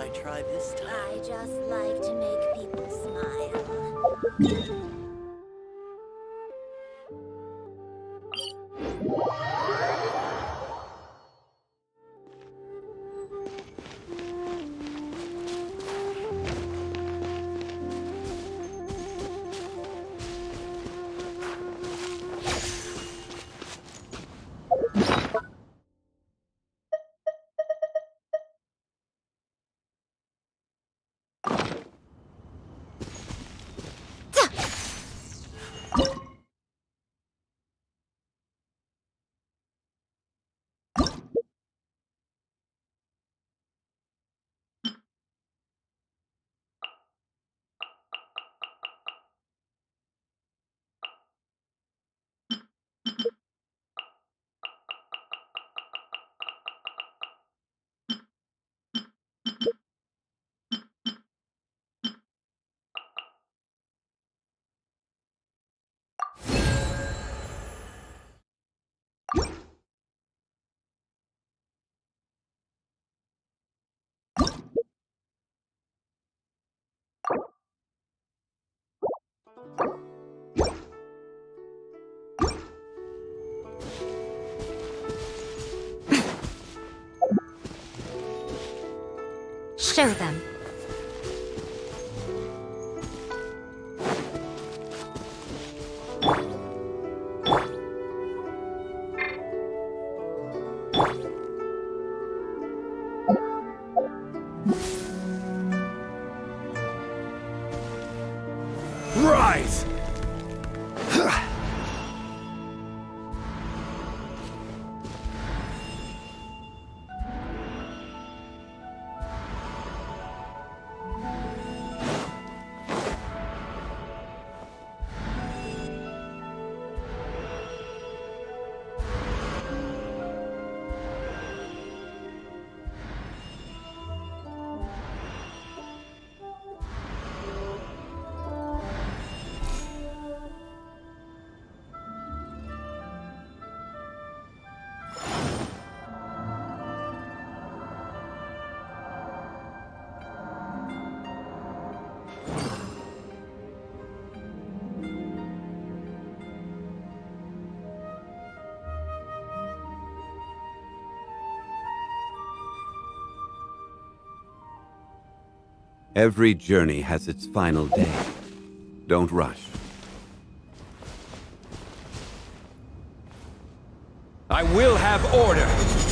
I try this time? I just like to make people smile. Show them. Rise! Every journey has its final day. Don't rush. I will have order!